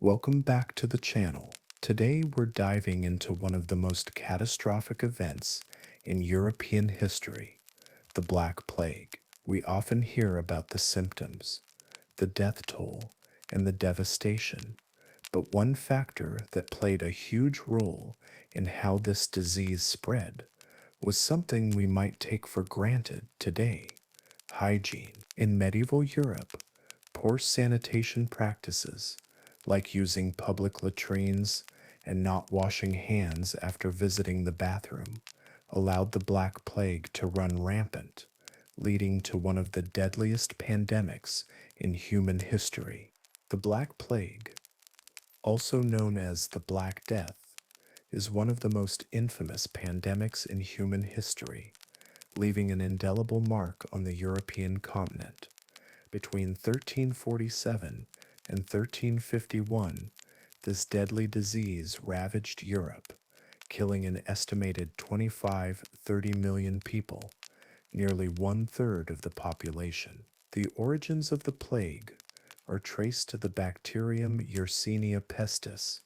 Welcome back to the channel. Today we're diving into one of the most catastrophic events in European history, the Black Plague. We often hear about the symptoms, the death toll, and the devastation, but one factor that played a huge role in how this disease spread was something we might take for granted today: hygiene. In medieval Europe, poor sanitation practices, like using public latrines and not washing hands after visiting the bathroom, allowed the Black Plague to run rampant, leading to one of the deadliest pandemics in human history. The Black Plague, also known as the Black Death, is one of the most infamous pandemics in human history, leaving an indelible mark on the European continent. Between 1347 and 1351, this deadly disease ravaged Europe, killing an estimated 25-30 million people, nearly one-third of the population. The origins of the plague are traced to the bacterium Yersinia pestis,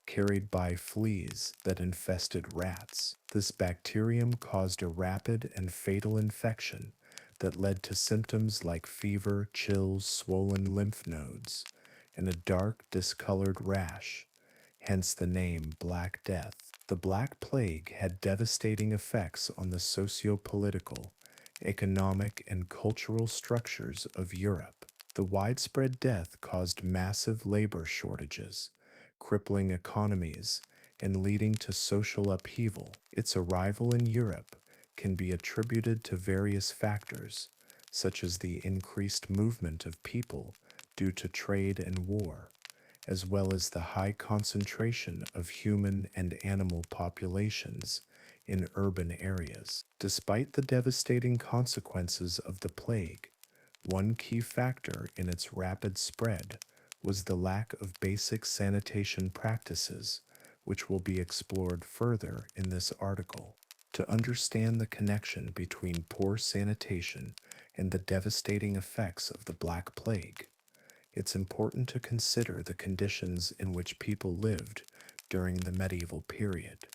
carried by fleas that infested rats. This bacterium caused a rapid and fatal infection that led to symptoms like fever, chills, swollen lymph nodes, and a dark, discolored rash, hence the name Black Death. The Black Plague had devastating effects on the socio-political, economic, and cultural structures of Europe. The widespread death caused massive labor shortages, crippling economies, and leading to social upheaval. Its arrival in Europe can be attributed to various factors, such as the increased movement of people due to trade and war, as well as the high concentration of human and animal populations in urban areas. Despite the devastating consequences of the plague, one key factor in its rapid spread was the lack of basic sanitation practices, which will be explored further in this article. To understand the connection between poor sanitation and the devastating effects of the Black Plague, it's important to consider the conditions in which people lived during the medieval period.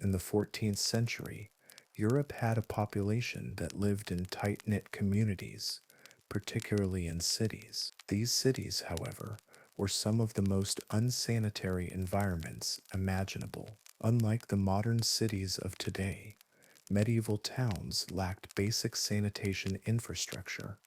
In the 14th century, Europe had a population that lived in tight-knit communities, particularly in cities. These cities, however, were some of the most unsanitary environments imaginable. Unlike the modern cities of today, medieval towns lacked basic sanitation infrastructure,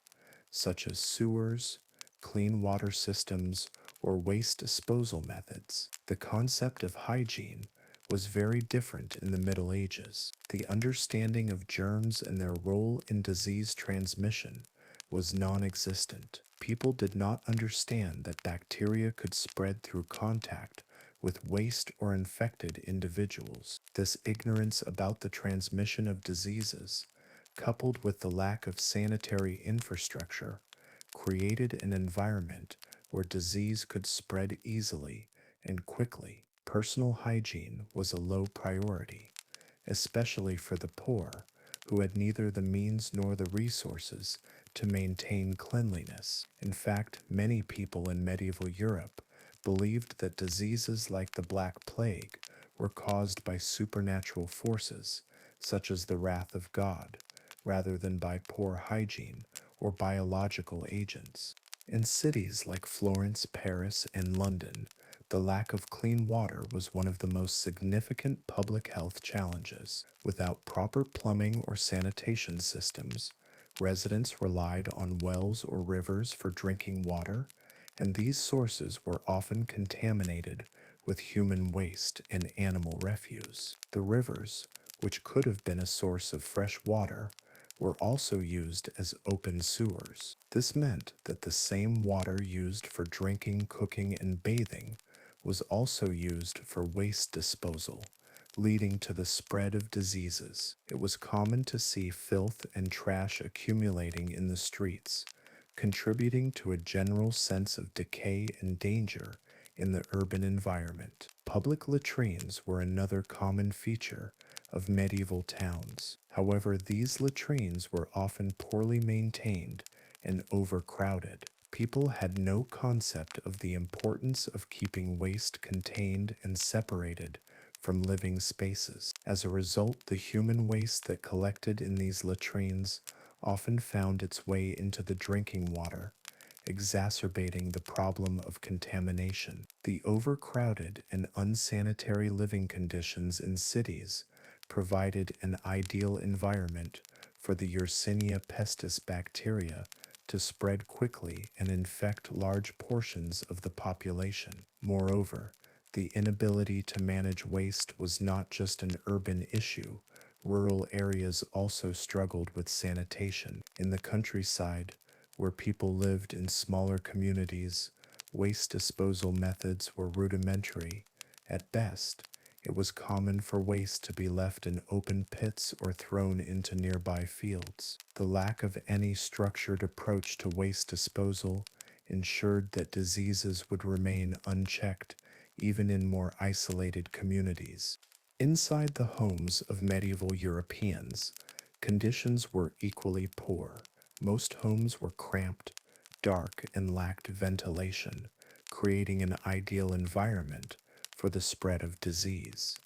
such as sewers, clean water systems, or waste disposal methods. The concept of hygiene was very different in the Middle Ages. The understanding of germs and their role in disease transmission was non-existent. People did not understand that bacteria could spread through contact with waste or infected individuals. This ignorance about the transmission of diseases, coupled with the lack of sanitary infrastructure, created an environment where disease could spread easily and quickly. Personal hygiene was a low priority, especially for the poor, who had neither the means nor the resources to maintain cleanliness. In fact, many people in medieval Europe believed that diseases like the Black Plague were caused by supernatural forces, such as the wrath of God, rather than by poor hygiene or biological agents. In cities like Florence, Paris, and London, the lack of clean water was one of the most significant public health challenges. Without proper plumbing or sanitation systems, residents relied on wells or rivers for drinking water, and these sources were often contaminated with human waste and animal refuse. The rivers, which could have been a source of fresh water, were also used as open sewers. This meant that the same water used for drinking, cooking, and bathing was also used for waste disposal, leading to the spread of diseases. It was common to see filth and trash accumulating in the streets, contributing to a general sense of decay and danger in the urban environment. Public latrines were another common feature of medieval towns. However, these latrines were often poorly maintained and overcrowded. People had no concept of the importance of keeping waste contained and separated from living spaces. As a result, the human waste that collected in these latrines often found its way into the drinking water, exacerbating the problem of contamination. The overcrowded and unsanitary living conditions in cities provided an ideal environment for the Yersinia pestis bacteria to spread quickly and infect large portions of the population. Moreover, the inability to manage waste was not just an urban issue. Rural areas also struggled with sanitation. In the countryside, where people lived in smaller communities, waste disposal methods were rudimentary. At best, it was common for waste to be left in open pits or thrown into nearby fields. The lack of any structured approach to waste disposal ensured that diseases would remain unchecked even in more isolated communities. Inside the homes of medieval Europeans, conditions were equally poor. Most homes were cramped, dark, and lacked ventilation, creating an ideal environment for the spread of disease.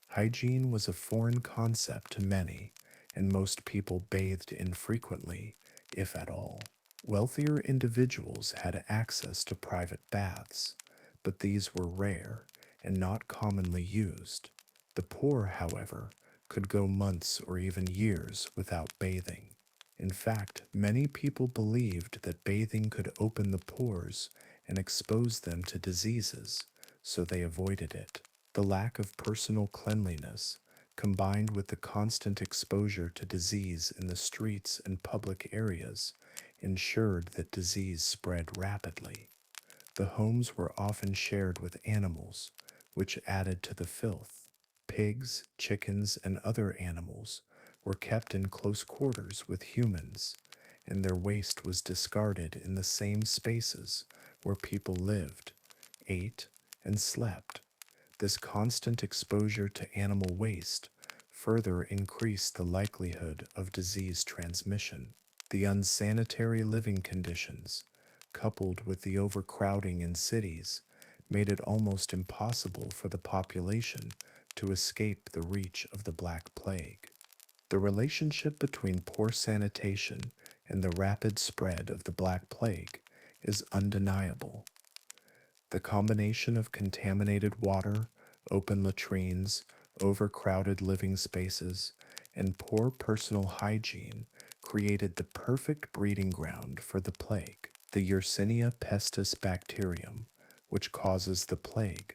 Hygiene was a foreign concept to many, and most people bathed infrequently, if at all. Wealthier individuals had access to private baths, but these were rare and not commonly used. The poor, however, could go months or even years without bathing. In fact, many people believed that bathing could open the pores and expose them to diseases, so they avoided it. The lack of personal cleanliness, combined with the constant exposure to disease in the streets and public areas, ensured that disease spread rapidly. The homes were often shared with animals, which added to the filth. Pigs, chickens, and other animals were kept in close quarters with humans, and their waste was discarded in the same spaces where people lived, ate, and slept. This constant exposure to animal waste further increased the likelihood of disease transmission. The unsanitary living conditions, coupled with the overcrowding in cities, made it almost impossible for the population to escape the reach of the Black Plague. The relationship between poor sanitation and the rapid spread of the Black Plague is undeniable. The combination of contaminated water, open latrines, overcrowded living spaces, and poor personal hygiene created the perfect breeding ground for the plague. The Yersinia pestis bacterium, which causes the plague,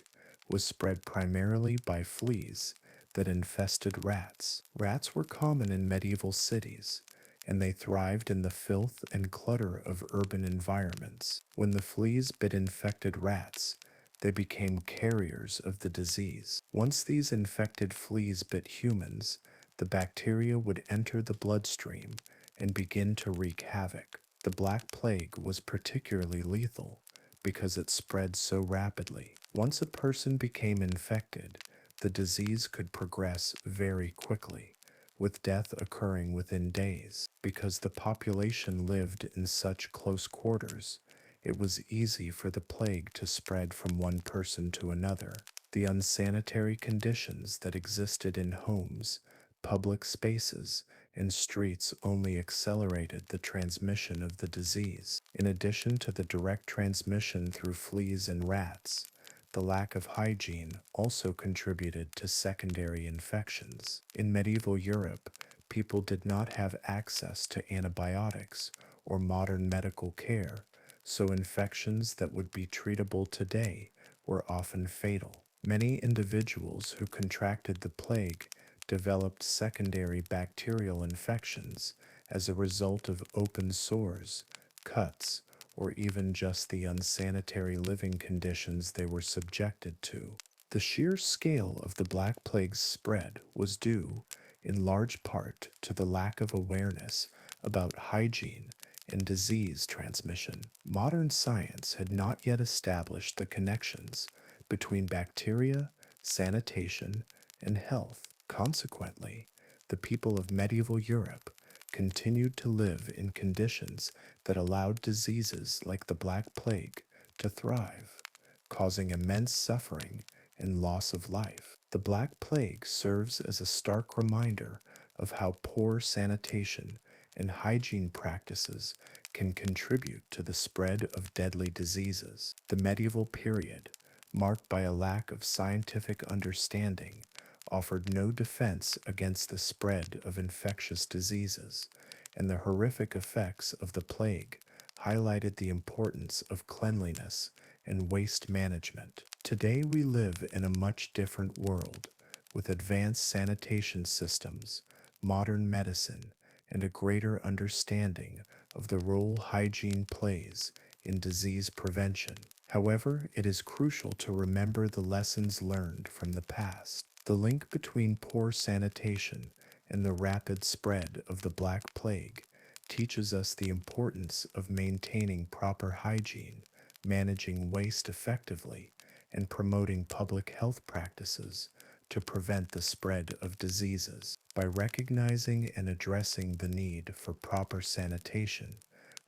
was spread primarily by fleas that infested rats. Rats were common in medieval cities, and they thrived in the filth and clutter of urban environments. When the fleas bit infected rats, they became carriers of the disease. Once these infected fleas bit humans, the bacteria would enter the bloodstream and begin to wreak havoc. The Black Plague was particularly lethal because it spread so rapidly. Once a person became infected, the disease could progress very quickly, with death occurring within days. Because the population lived in such close quarters, it was easy for the plague to spread from one person to another. The unsanitary conditions that existed in homes, public spaces, and streets only accelerated the transmission of the disease. In addition to the direct transmission through fleas and rats, the lack of hygiene also contributed to secondary infections. In medieval Europe, people did not have access to antibiotics or modern medical care, so infections that would be treatable today were often fatal. Many individuals who contracted the plague developed secondary bacterial infections as a result of open sores, cuts, or even just the unsanitary living conditions they were subjected to. The sheer scale of the Black Plague's spread was due, in large part, to the lack of awareness about hygiene and disease transmission. Modern science had not yet established the connections between bacteria, sanitation, and health. Consequently, the people of medieval Europe continued to live in conditions that allowed diseases like the Black Plague to thrive, causing immense suffering and loss of life. The Black Plague serves as a stark reminder of how poor sanitation and hygiene practices can contribute to the spread of deadly diseases. The medieval period, marked by a lack of scientific understanding, offered no defense against the spread of infectious diseases, and the horrific effects of the plague highlighted the importance of cleanliness and waste management. Today we live in a much different world, with advanced sanitation systems, modern medicine, and a greater understanding of the role hygiene plays in disease prevention. However, it is crucial to remember the lessons learned from the past. The link between poor sanitation and the rapid spread of the Black Plague teaches us the importance of maintaining proper hygiene, managing waste effectively, and promoting public health practices to prevent the spread of diseases. By recognizing and addressing the need for proper sanitation,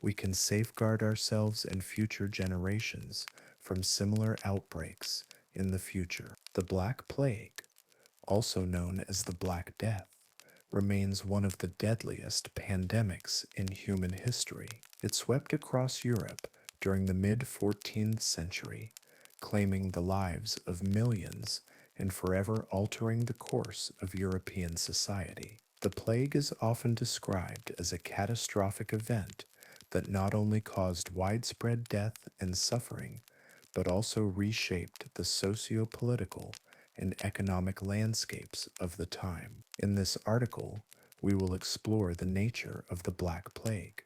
we can safeguard ourselves and future generations from similar outbreaks in the future. The Black Plague, also known as the Black Death, remains one of the deadliest pandemics in human history. It swept across Europe during the mid 14th century, claiming the lives of millions and forever altering the course of European society. The plague is often described as a catastrophic event that not only caused widespread death and suffering, but also reshaped the socio-political and economic landscapes of the time. In this article, we will explore the nature of the Black Plague,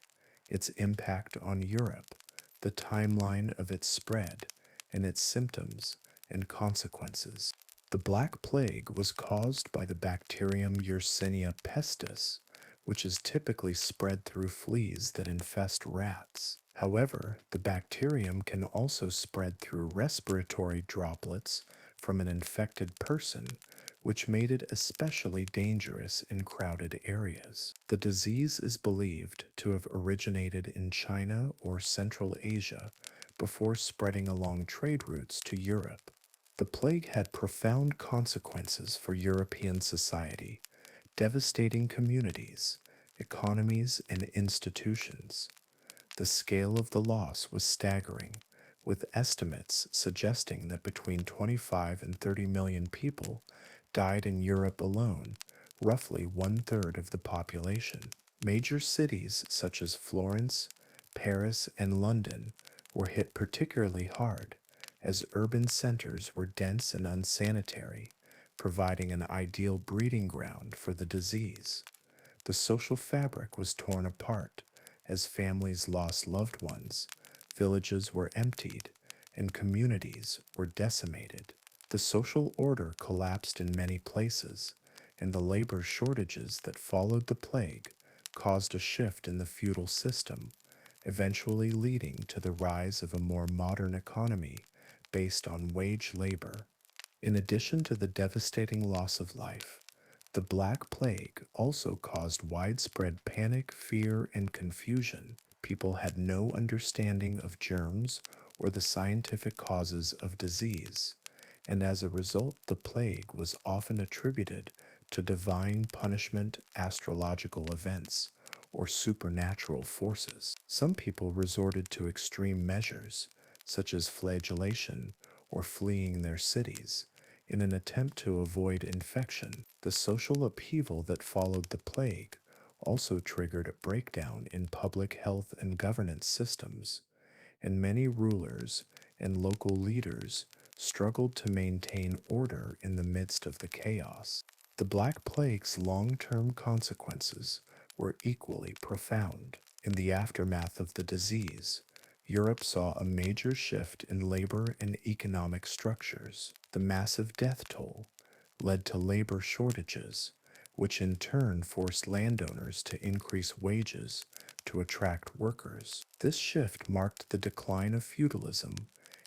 its impact on Europe, the timeline of its spread, and its symptoms and consequences. The Black Plague was caused by the bacterium Yersinia pestis, which is typically spread through fleas that infest rats. However, the bacterium can also spread through respiratory droplets from an infected person, which made it especially dangerous in crowded areas. The disease is believed to have originated in China or Central Asia before spreading along trade routes to Europe. The plague had profound consequences for European society, devastating communities, economies, and institutions. The scale of the loss was staggering, with estimates suggesting that between 25 and 30 million people died in Europe alone, roughly one-third of the population. Major cities such as Florence, Paris, and London were hit particularly hard, as urban centers were dense and unsanitary, providing an ideal breeding ground for the disease. The social fabric was torn apart as families lost loved ones, villages were emptied, and communities were decimated. The social order collapsed in many places, and the labor shortages that followed the plague caused a shift in the feudal system, eventually leading to the rise of a more modern economy based on wage labor. In addition to the devastating loss of life, the Black Plague also caused widespread panic, fear, and confusion. People had no understanding of germs or the scientific causes of disease, and as a result, the plague was often attributed to divine punishment, astrological events, or supernatural forces. Some people resorted to extreme measures, such as flagellation or fleeing their cities, in an attempt to avoid infection. The social upheaval that followed the plague also triggered a breakdown in public health and governance systems, and many rulers and local leaders struggled to maintain order in the midst of the chaos. The Black Plague's long-term consequences were equally profound. In the aftermath of the disease, Europe saw a major shift in labor and economic structures. The massive death toll led to labor shortages, which in turn forced landowners to increase wages to attract workers. This shift marked the decline of feudalism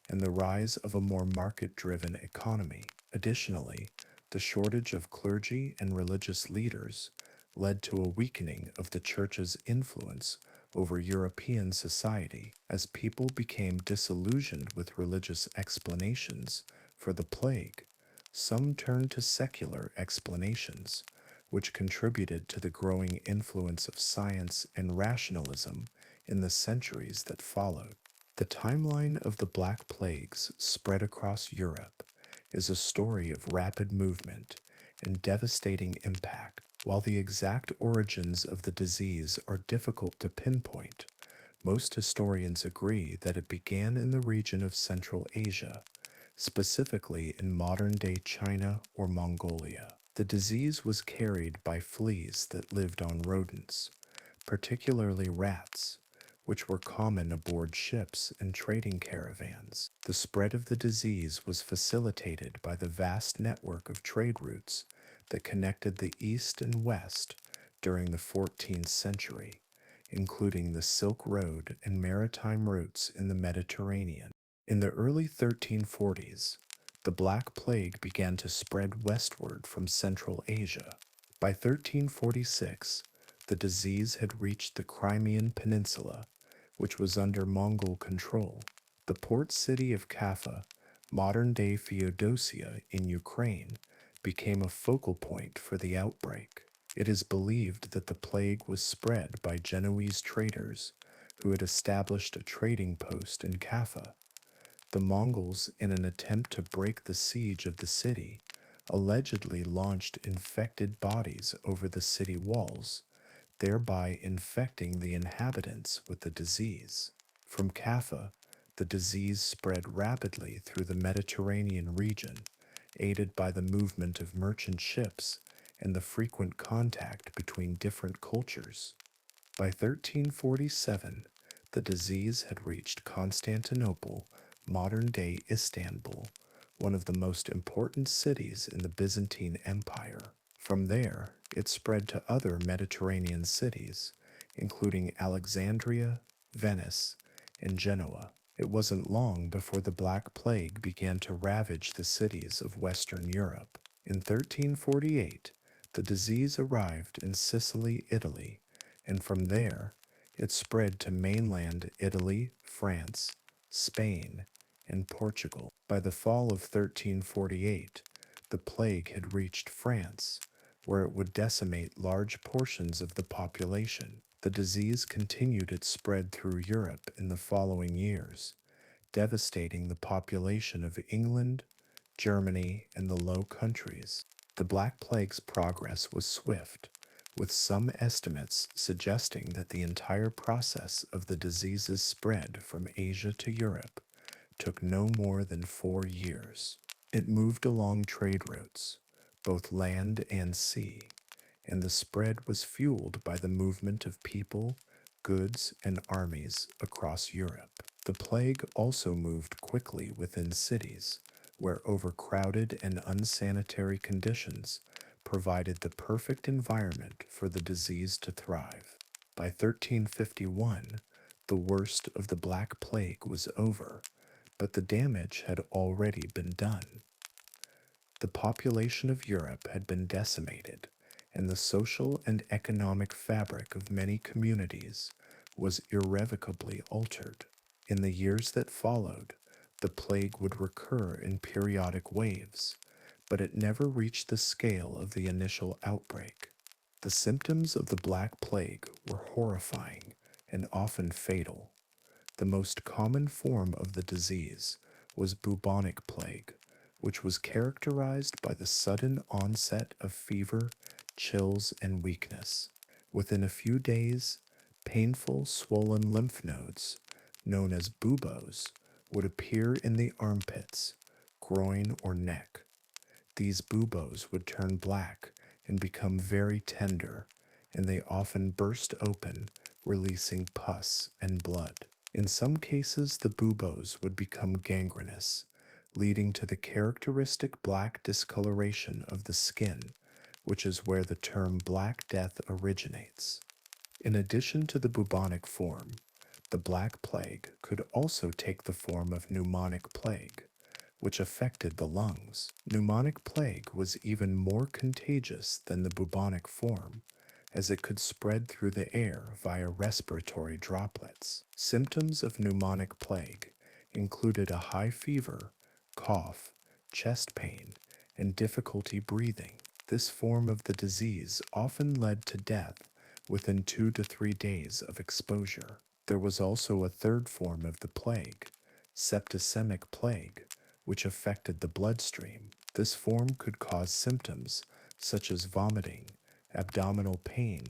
and the rise of a more market-driven economy. Additionally, the shortage of clergy and religious leaders led to a weakening of the Church's influence over European society as people became disillusioned with religious explanations for the plague. Some turned to secular explanations, which contributed to the growing influence of science and rationalism in the centuries that followed. The timeline of the Black Plagues spread across Europe is a story of rapid movement and devastating impact. While the exact origins of the disease are difficult to pinpoint, most historians agree that it began in the region of Central Asia, specifically in modern-day China or Mongolia. The disease was carried by fleas that lived on rodents, particularly rats, which were common aboard ships and trading caravans. The spread of the disease was facilitated by the vast network of trade routes that connected the East and West during the 14th century, including the Silk Road and maritime routes in the Mediterranean. In the early 1340s, the Black Plague began to spread westward from Central Asia. By 1346, the disease had reached the Crimean Peninsula, which was under Mongol control. The port city of Kaffa, modern-day Feodosia in Ukraine, became a focal point for the outbreak. It is believed that the plague was spread by Genoese traders who had established a trading post in Kaffa. The Mongols, in an attempt to break the siege of the city, allegedly launched infected bodies over the city walls, thereby infecting the inhabitants with the disease. From Kaffa, the disease spread rapidly through the Mediterranean region, aided by the movement of merchant ships and the frequent contact between different cultures. By 1347, the disease had reached Constantinople, modern-day Istanbul, one of the most important cities in the Byzantine Empire. From there, it spread to other Mediterranean cities, including Alexandria, Venice, and Genoa. It wasn't long before the Black Plague began to ravage the cities of Western Europe. In 1348, the disease arrived in Sicily, Italy, and from there, it spread to mainland Italy, France, Spain, and Portugal. By the fall of 1348, the plague had reached France, where it would decimate large portions of the population. The disease continued its spread through Europe in the following years, devastating the population of England, Germany, and the Low Countries. The Black Plague's progress was swift, with some estimates suggesting that the entire process of the disease's spread from Asia to Europe took no more than 4 years. It moved along trade routes, both land and sea, and the spread was fueled by the movement of people, goods, and armies across Europe. The plague also moved quickly within cities, where overcrowded and unsanitary conditions provided the perfect environment for the disease to thrive. By 1351, the worst of the Black Plague was over, but the damage had already been done. The population of Europe had been decimated, and the social and economic fabric of many communities was irrevocably altered. In the years that followed, the plague would recur in periodic waves, but it never reached the scale of the initial outbreak. The symptoms of the Black Plague were horrifying and often fatal. The most common form of the disease was bubonic plague, which was characterized by the sudden onset of fever, chills, and weakness. Within a few days, painful swollen lymph nodes, known as buboes, would appear in the armpits, groin, or neck. These buboes would turn black and become very tender, and they often burst open, releasing pus and blood. In some cases, the buboes would become gangrenous, leading to the characteristic black discoloration of the skin, which is where the term Black Death originates. In addition to the bubonic form, the Black Plague could also take the form of pneumonic plague, which affected the lungs. Pneumonic plague was even more contagious than the bubonic form, as it could spread through the air via respiratory droplets. Symptoms of pneumonic plague included a high fever, cough, chest pain, and difficulty breathing. This form of the disease often led to death within 2 to 3 days of exposure. There was also a third form of the plague, septicemic plague, which affected the bloodstream. This form could cause symptoms such as vomiting, abdominal pain,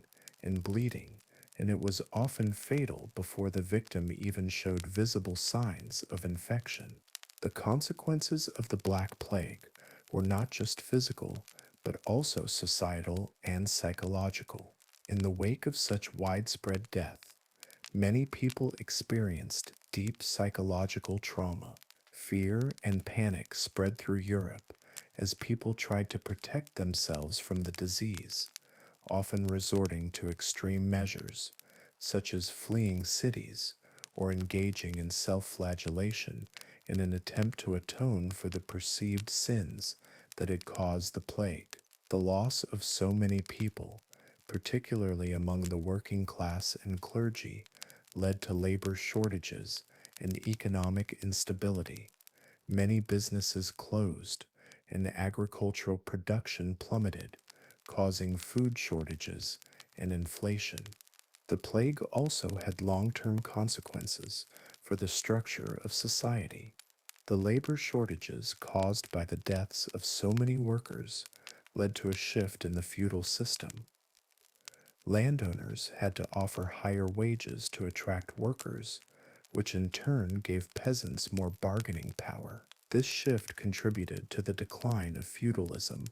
and bleeding, and it was often fatal before the victim even showed visible signs of infection. The consequences of the Black Plague were not just physical, but also societal and psychological. In the wake of such widespread death, many people experienced deep psychological trauma. Fear and panic spread through Europe as people tried to protect themselves from the disease, often resorting to extreme measures, such as fleeing cities or engaging in self-flagellation in an attempt to atone for the perceived sins that had caused the plague. The loss of so many people, particularly among the working class and clergy, led to labor shortages and economic instability. Many businesses closed, and agricultural production plummeted, causing food shortages and inflation. The plague also had long-term consequences for the structure of society. The labor shortages caused by the deaths of so many workers led to a shift in the feudal system. Landowners had to offer higher wages to attract workers, which in turn gave peasants more bargaining power. This shift contributed to the decline of feudalism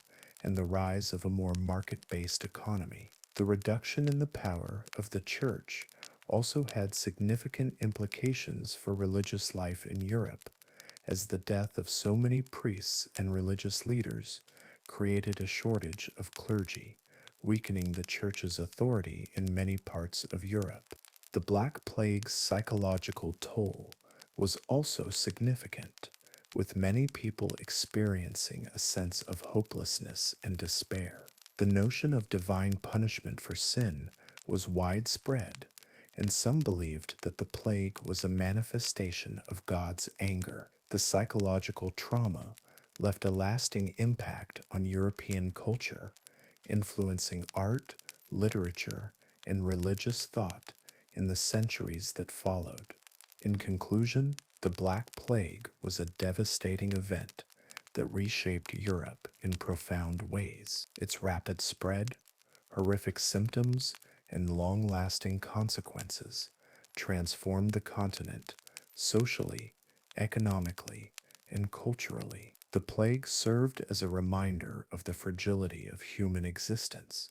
and the rise of a more market-based economy. The reduction in the power of the church also had significant implications for religious life in Europe, as the death of so many priests and religious leaders created a shortage of clergy, weakening the church's authority in many parts of Europe. The Black Plague's psychological toll was also significant, with many people experiencing a sense of hopelessness and despair. The notion of divine punishment for sin was widespread, and some believed that the plague was a manifestation of God's anger. The psychological trauma left a lasting impact on European culture, influencing art, literature, and religious thought in the centuries that followed. In conclusion, the Black Plague was a devastating event that reshaped Europe in profound ways. Its rapid spread, horrific symptoms, and long-lasting consequences transformed the continent socially, economically, and culturally. The plague served as a reminder of the fragility of human existence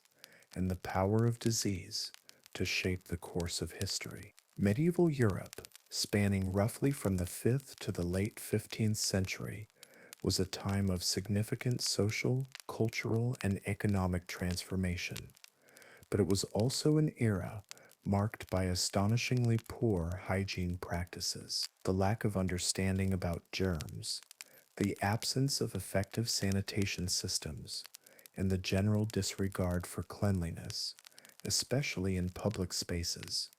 and the power of disease to shape the course of history. Medieval Europe, spanning roughly from the 5th to the late 15th century, was a time of significant social, cultural, and economic transformation. But it was also an era marked by astonishingly poor hygiene practices, the lack of understanding about germs, the absence of effective sanitation systems, and the general disregard for cleanliness, especially in public spaces,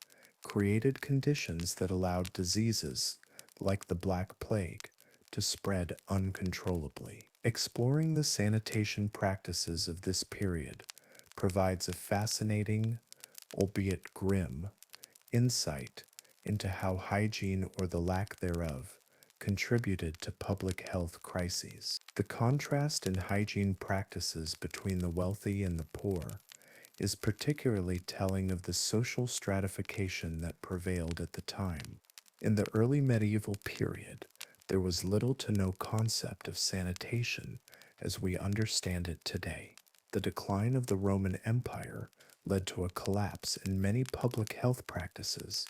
created conditions that allowed diseases like the Black Plague to spread uncontrollably. Exploring the sanitation practices of this period provides a fascinating, albeit grim, insight into how hygiene or the lack thereof contributed to public health crises. The contrast in hygiene practices between the wealthy and the poor is particularly telling of the social stratification that prevailed at the time. In the early medieval period, there was little to no concept of sanitation as we understand it today. The decline of the Roman Empire led to a collapse in many public health practices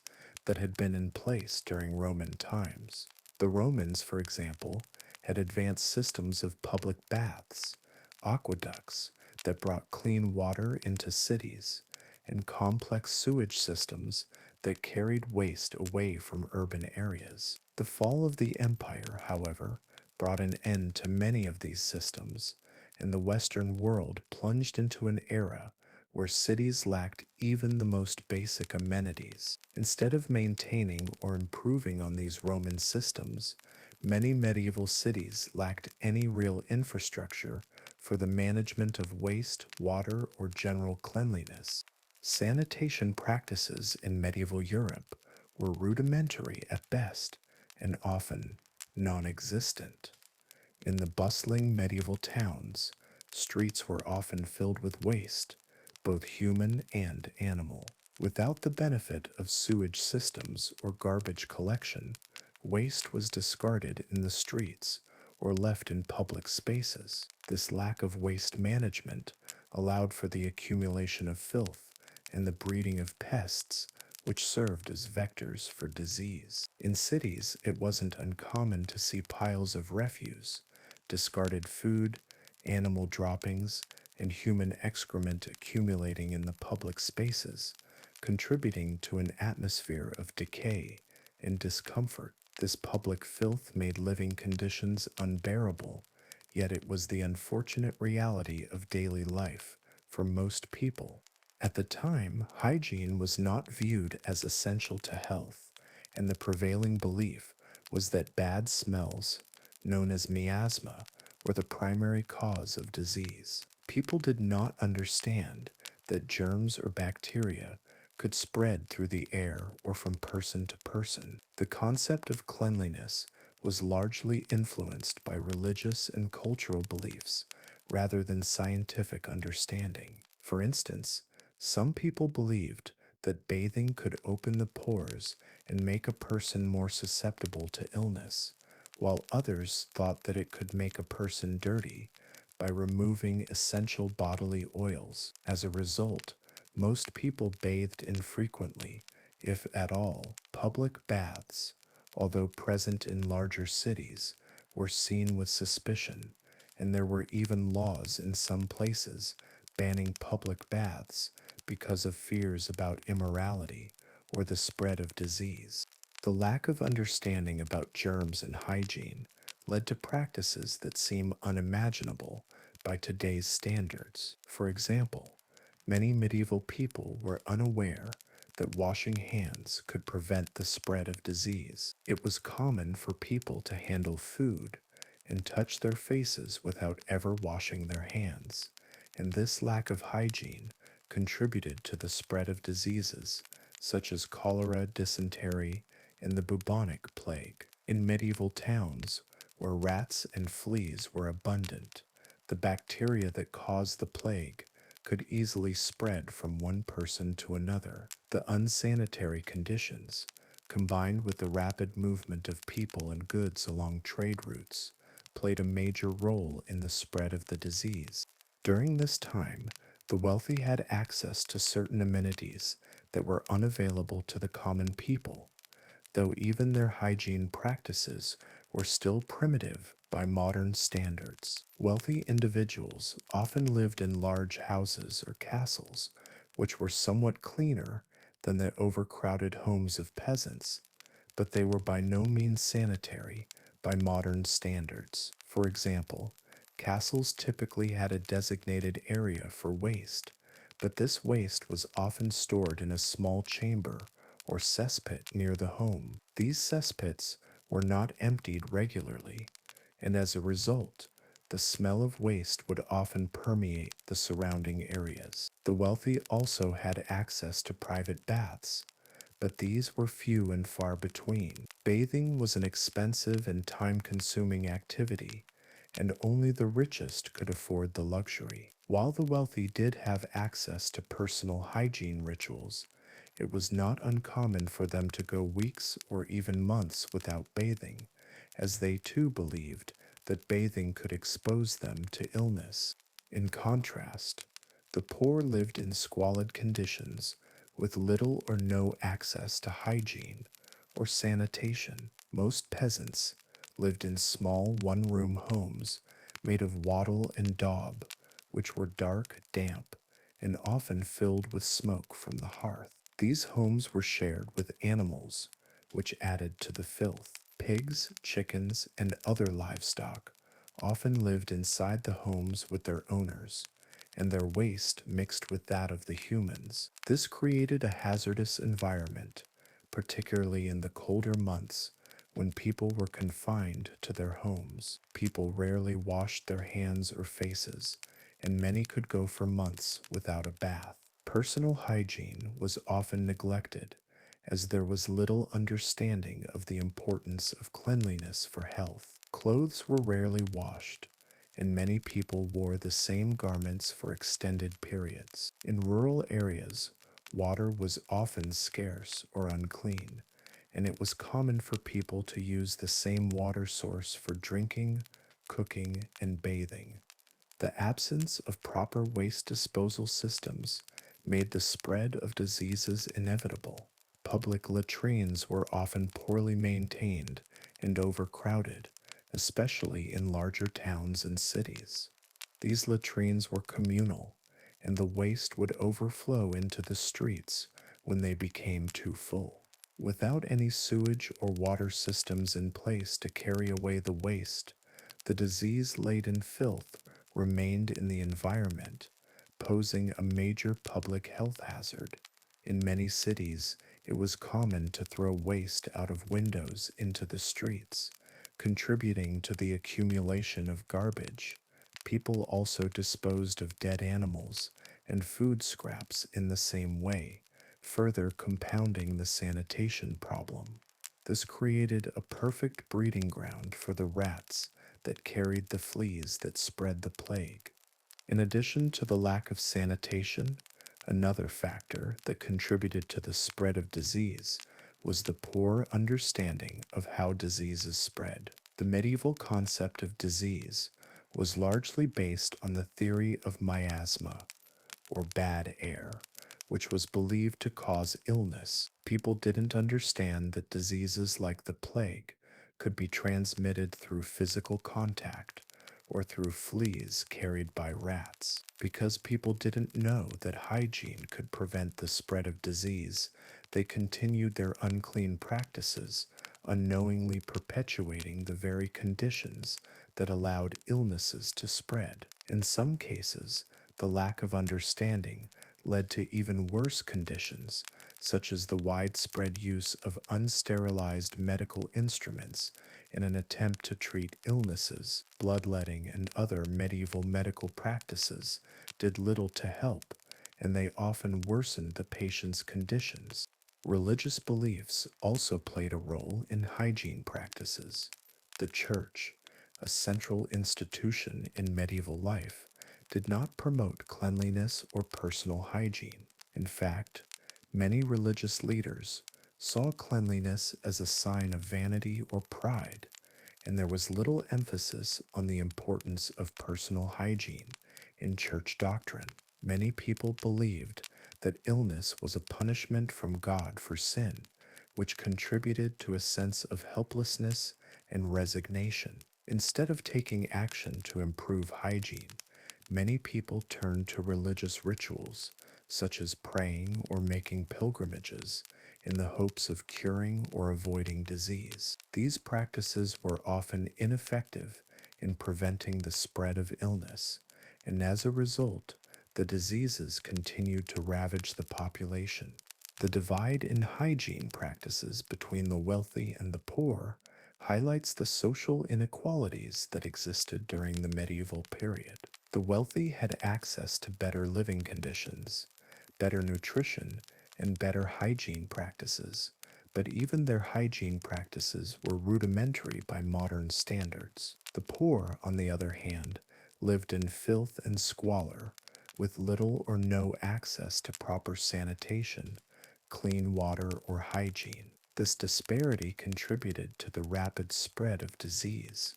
that had been in place during Roman times. The Romans, for example, had advanced systems of public baths, aqueducts that brought clean water into cities, and complex sewage systems that carried waste away from urban areas. The fall of the empire, however, brought an end to many of these systems, and the Western world plunged into an era where cities lacked even the most basic amenities. Instead of maintaining or improving on these Roman systems, many medieval cities lacked any real infrastructure for the management of waste, water, or general cleanliness. Sanitation practices in medieval Europe were rudimentary at best and often non existent. In the bustling medieval towns, streets were often filled with waste, both human and animal. Without the benefit of sewage systems or garbage collection, waste was discarded in the streets or left in public spaces. This lack of waste management allowed for the accumulation of filth and the breeding of pests, which served as vectors for disease. In cities, it wasn't uncommon to see piles of refuse, discarded food, animal droppings, and human excrement accumulating in the public spaces, contributing to an atmosphere of decay and discomfort. This public filth made living conditions unbearable, yet it was the unfortunate reality of daily life for most people. At the time, hygiene was not viewed as essential to health, and the prevailing belief was that bad smells, known as miasma, were the primary cause of disease. People did not understand that germs or bacteria could spread through the air or from person to person. The concept of cleanliness was largely influenced by religious and cultural beliefs rather than scientific understanding. For instance, some people believed that bathing could open the pores and make a person more susceptible to illness, while others thought that it could make a person dirty by removing essential bodily oils. As a result, most people bathed infrequently, if at all. Public baths, although present in larger cities, were seen with suspicion, and there were even laws in some places banning public baths because of fears about immorality or the spread of disease. The lack of understanding about germs and hygiene led to practices that seem unimaginable by today's standards. For example, many medieval people were unaware that washing hands could prevent the spread of disease. It was common for people to handle food and touch their faces without ever washing their hands, and this lack of hygiene contributed to the spread of diseases such as cholera, dysentery, and the bubonic plague. In medieval towns, where rats and fleas were abundant, the bacteria that caused the plague could easily spread from one person to another. The unsanitary conditions, combined with the rapid movement of people and goods along trade routes, played a major role in the spread of the disease. During this time, the wealthy had access to certain amenities that were unavailable to the common people, though even their hygiene practices were still primitive by modern standards. Wealthy individuals often lived in large houses or castles, which were somewhat cleaner than the overcrowded homes of peasants, but they were by no means sanitary by modern standards. For example, castles typically had a designated area for waste, but this waste was often stored in a small chamber or cesspit near the home. These cesspits were not emptied regularly, and as a result, the smell of waste would often permeate the surrounding areas. The wealthy also had access to private baths, but these were few and far between. Bathing was an expensive and time-consuming activity, and only the richest could afford the luxury. While the wealthy did have access to personal hygiene rituals, it was not uncommon for them to go weeks or even months without bathing, as they too believed that bathing could expose them to illness. In contrast, the poor lived in squalid conditions with little or no access to hygiene or sanitation. Most peasants lived in small one-room homes made of wattle and daub, which were dark, damp, and often filled with smoke from the hearth. These homes were shared with animals, which added to the filth. Pigs, chickens, and other livestock often lived inside the homes with their owners, and their waste mixed with that of the humans. This created a hazardous environment, particularly in the colder months when people were confined to their homes. People rarely washed their hands or faces, and many could go for months without a bath. Personal hygiene was often neglected, as there was little understanding of the importance of cleanliness for health. Clothes were rarely washed, and many people wore the same garments for extended periods. In rural areas, water was often scarce or unclean, and it was common for people to use the same water source for drinking, cooking, and bathing. The absence of proper waste disposal systems made the spread of diseases inevitable. Public latrines were often poorly maintained and overcrowded, especially in larger towns and cities. These latrines were communal, and the waste would overflow into the streets when they became too full. Without any sewage or water systems in place to carry away the waste, the disease-laden filth remained in the environment, posing a major public health hazard. In many cities, it was common to throw waste out of windows into the streets, contributing to the accumulation of garbage. People also disposed of dead animals and food scraps in the same way, further compounding the sanitation problem. This created a perfect breeding ground for the rats that carried the fleas that spread the plague. In addition to the lack of sanitation, another factor that contributed to the spread of disease was the poor understanding of how diseases spread. The medieval concept of disease was largely based on the theory of miasma, or bad air, which was believed to cause illness. People didn't understand that diseases like the plague could be transmitted through physical contact or through fleas carried by rats. Because people didn't know that hygiene could prevent the spread of disease, they continued their unclean practices, unknowingly perpetuating the very conditions that allowed illnesses to spread. In some cases, the lack of understanding led to even worse conditions, such as the widespread use of unsterilized medical instruments in an attempt to treat illnesses. Bloodletting and other medieval medical practices did little to help, and they often worsened the patient's conditions. Religious beliefs also played a role in hygiene practices. The church, a central institution in medieval life, did not promote cleanliness or personal hygiene. In fact, many religious leaders saw cleanliness as a sign of vanity or pride, and there was little emphasis on the importance of personal hygiene in church doctrine. Many people believed that illness was a punishment from God for sin, which contributed to a sense of helplessness and resignation. Instead of taking action to improve hygiene, many people turned to religious rituals, such as praying or making pilgrimages, in the hopes of curing or avoiding disease. These practices were often ineffective in preventing the spread of illness, and as a result, the diseases continued to ravage the population. The divide in hygiene practices between the wealthy and the poor highlights the social inequalities that existed during the medieval period. The wealthy had access to better living conditions, better nutrition, and better hygiene practices, but even their hygiene practices were rudimentary by modern standards. The poor, on the other hand, lived in filth and squalor, with little or no access to proper sanitation, clean water, or hygiene. This disparity contributed to the rapid spread of disease,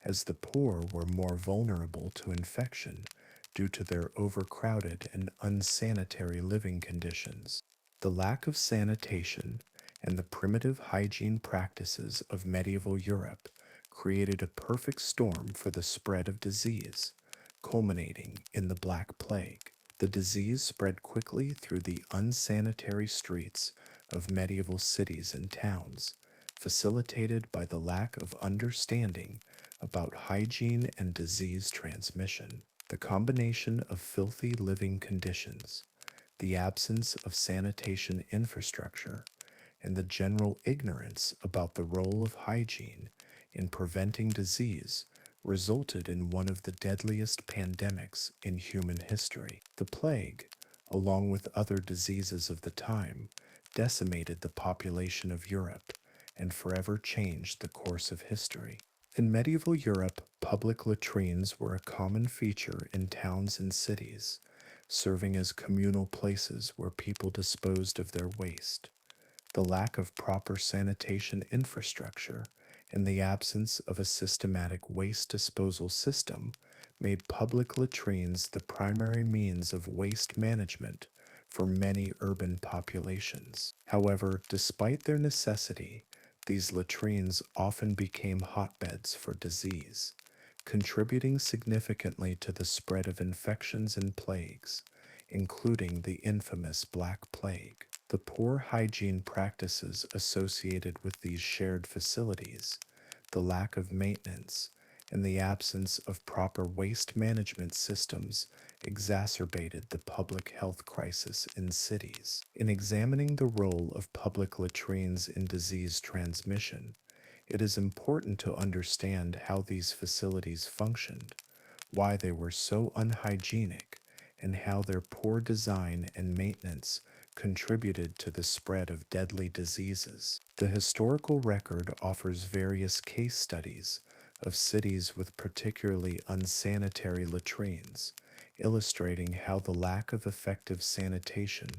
as the poor were more vulnerable to infection due to their overcrowded and unsanitary living conditions. The lack of sanitation and the primitive hygiene practices of medieval Europe created a perfect storm for the spread of disease, culminating in the Black Plague. The disease spread quickly through the unsanitary streets of medieval cities and towns, facilitated by the lack of understanding about hygiene and disease transmission. The combination of filthy living conditions, the absence of sanitation infrastructure, and the general ignorance about the role of hygiene in preventing disease resulted in one of the deadliest pandemics in human history. The plague, along with other diseases of the time, decimated the population of Europe and forever changed the course of history. In medieval Europe, public latrines were a common feature in towns and cities, serving as communal places where people disposed of their waste. The lack of proper sanitation infrastructure and the absence of a systematic waste disposal system made public latrines the primary means of waste management for many urban populations. However, despite their necessity, these latrines often became hotbeds for disease, contributing significantly to the spread of infections and plagues, including the infamous Black Plague. The poor hygiene practices associated with these shared facilities, the lack of maintenance, and the absence of proper waste management systems exacerbated the public health crisis in cities. In examining the role of public latrines in disease transmission, it is important to understand how these facilities functioned, why they were so unhygienic, and how their poor design and maintenance contributed to the spread of deadly diseases. The historical record offers various case studies of cities with particularly unsanitary latrines, illustrating how the lack of effective sanitation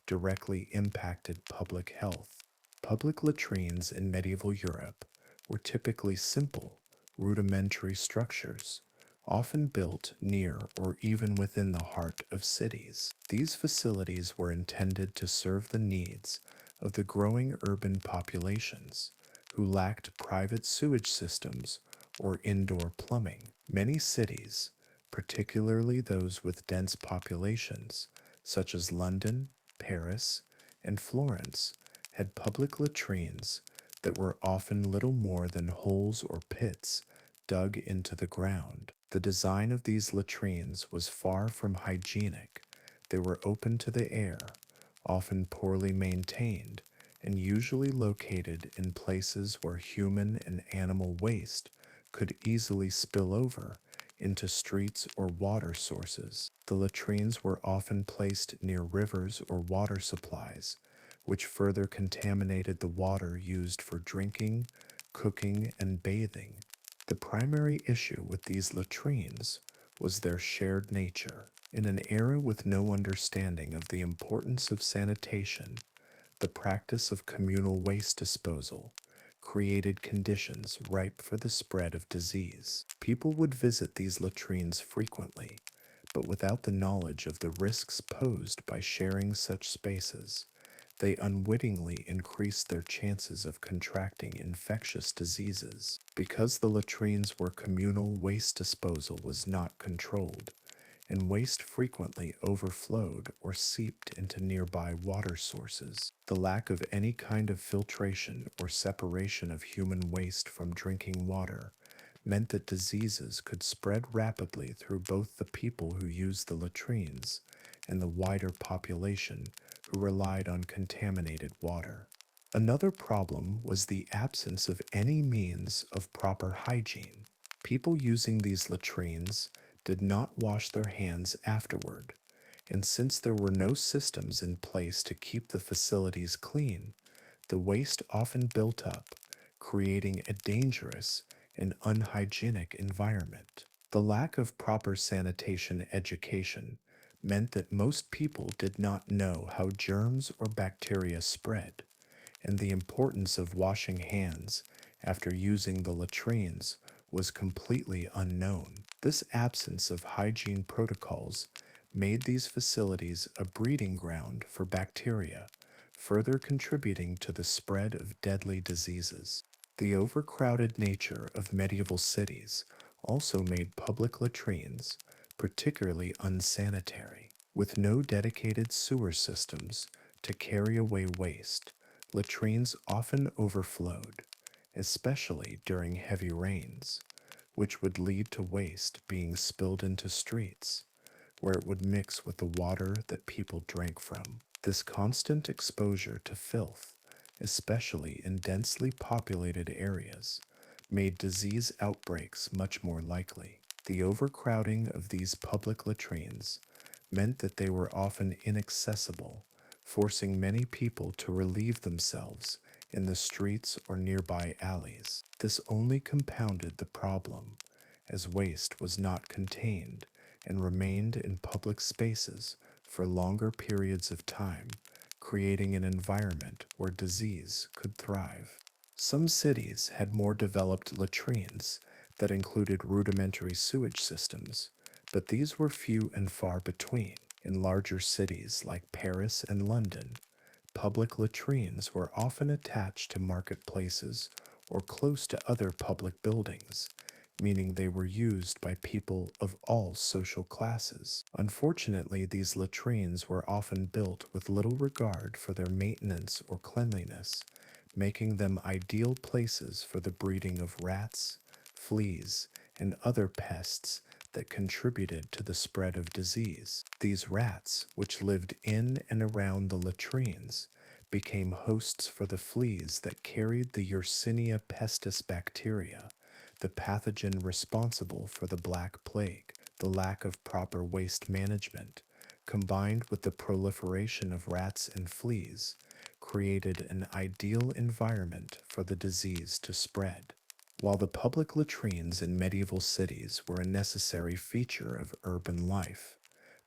directly impacted public health. Public latrines in medieval Europe were typically simple, rudimentary structures, often built near or even within the heart of cities. These facilities were intended to serve the needs of the growing urban populations who lacked private sewage systems or indoor plumbing. Many cities, particularly those with dense populations, such as London, Paris, and Florence, had public latrines that were often little more than holes or pits dug into the ground. The design of these latrines was far from hygienic. They were open to the air, often poorly maintained, and usually located in places where human and animal waste could easily spill over into streets or water sources. The latrines were often placed near rivers or water supplies, which further contaminated the water used for drinking, cooking, and bathing. The primary issue with these latrines was their shared nature. In an era with no understanding of the importance of sanitation, the practice of communal waste disposal created conditions ripe for the spread of disease. People would visit these latrines frequently, but without the knowledge of the risks posed by sharing such spaces, they unwittingly increased their chances of contracting infectious diseases. Because the latrines were communal, waste disposal was not controlled, and waste frequently overflowed or seeped into nearby water sources. The lack of any kind of filtration or separation of human waste from drinking water meant that diseases could spread rapidly through both the people who used the latrines and the wider population who relied on contaminated water. Another problem was the absence of any means of proper hygiene. People using these latrines did not wash their hands afterward, and since there were no systems in place to keep the facilities clean, the waste often built up, creating a dangerous and unhygienic environment. The lack of proper sanitation education meant that most people did not know how germs or bacteria spread, and the importance of washing hands after using the latrines was completely unknown. This absence of hygiene protocols made these facilities a breeding ground for bacteria, further contributing to the spread of deadly diseases. The overcrowded nature of medieval cities also made public latrines particularly unsanitary. With no dedicated sewer systems to carry away waste, latrines often overflowed, especially during heavy rains, which would lead to waste being spilled into streets, where it would mix with the water that people drank from. This constant exposure to filth, especially in densely populated areas, made disease outbreaks much more likely. The overcrowding of these public latrines meant that they were often inaccessible, forcing many people to relieve themselves in the streets or nearby alleys. This only compounded the problem, as waste was not contained and remained in public spaces for longer periods of time, creating an environment where disease could thrive. Some cities had more developed latrines that included rudimentary sewage systems, but these were few and far between. In larger cities like Paris and London, public latrines were often attached to marketplaces or close to other public buildings, meaning they were used by people of all social classes. Unfortunately, these latrines were often built with little regard for their maintenance or cleanliness, making them ideal places for the breeding of rats, fleas, and other pests that contributed to the spread of disease. These rats, which lived in and around the latrines, became hosts for the fleas that carried the Yersinia pestis bacteria, the pathogen responsible for the Black Plague. The lack of proper waste management, combined with the proliferation of rats and fleas, created an ideal environment for the disease to spread. While the public latrines in medieval cities were a necessary feature of urban life,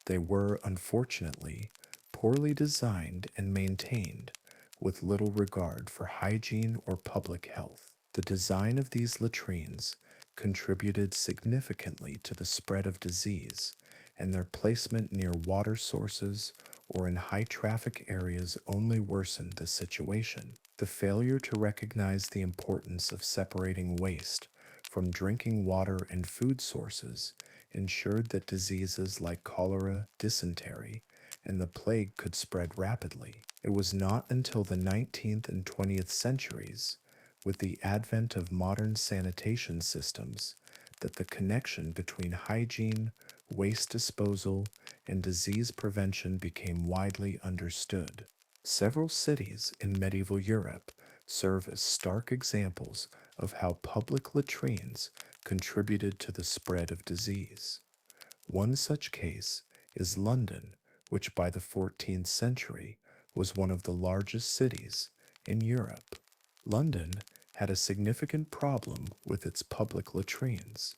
they were, unfortunately, poorly designed and maintained, with little regard for hygiene or public health. The design of these latrines contributed significantly to the spread of disease, and their placement near water sources or in high traffic areas only worsened the situation. The failure to recognize the importance of separating waste from drinking water and food sources ensured that diseases like cholera, dysentery, and the plague could spread rapidly. It was not until the 19th and 20th centuries, with the advent of modern sanitation systems, that the connection between hygiene, waste disposal, and disease prevention became widely understood. Several cities in medieval Europe serve as stark examples of how public latrines contributed to the spread of disease. One such case is London, which by the 14th century was one of the largest cities in Europe. London had a significant problem with its public latrines.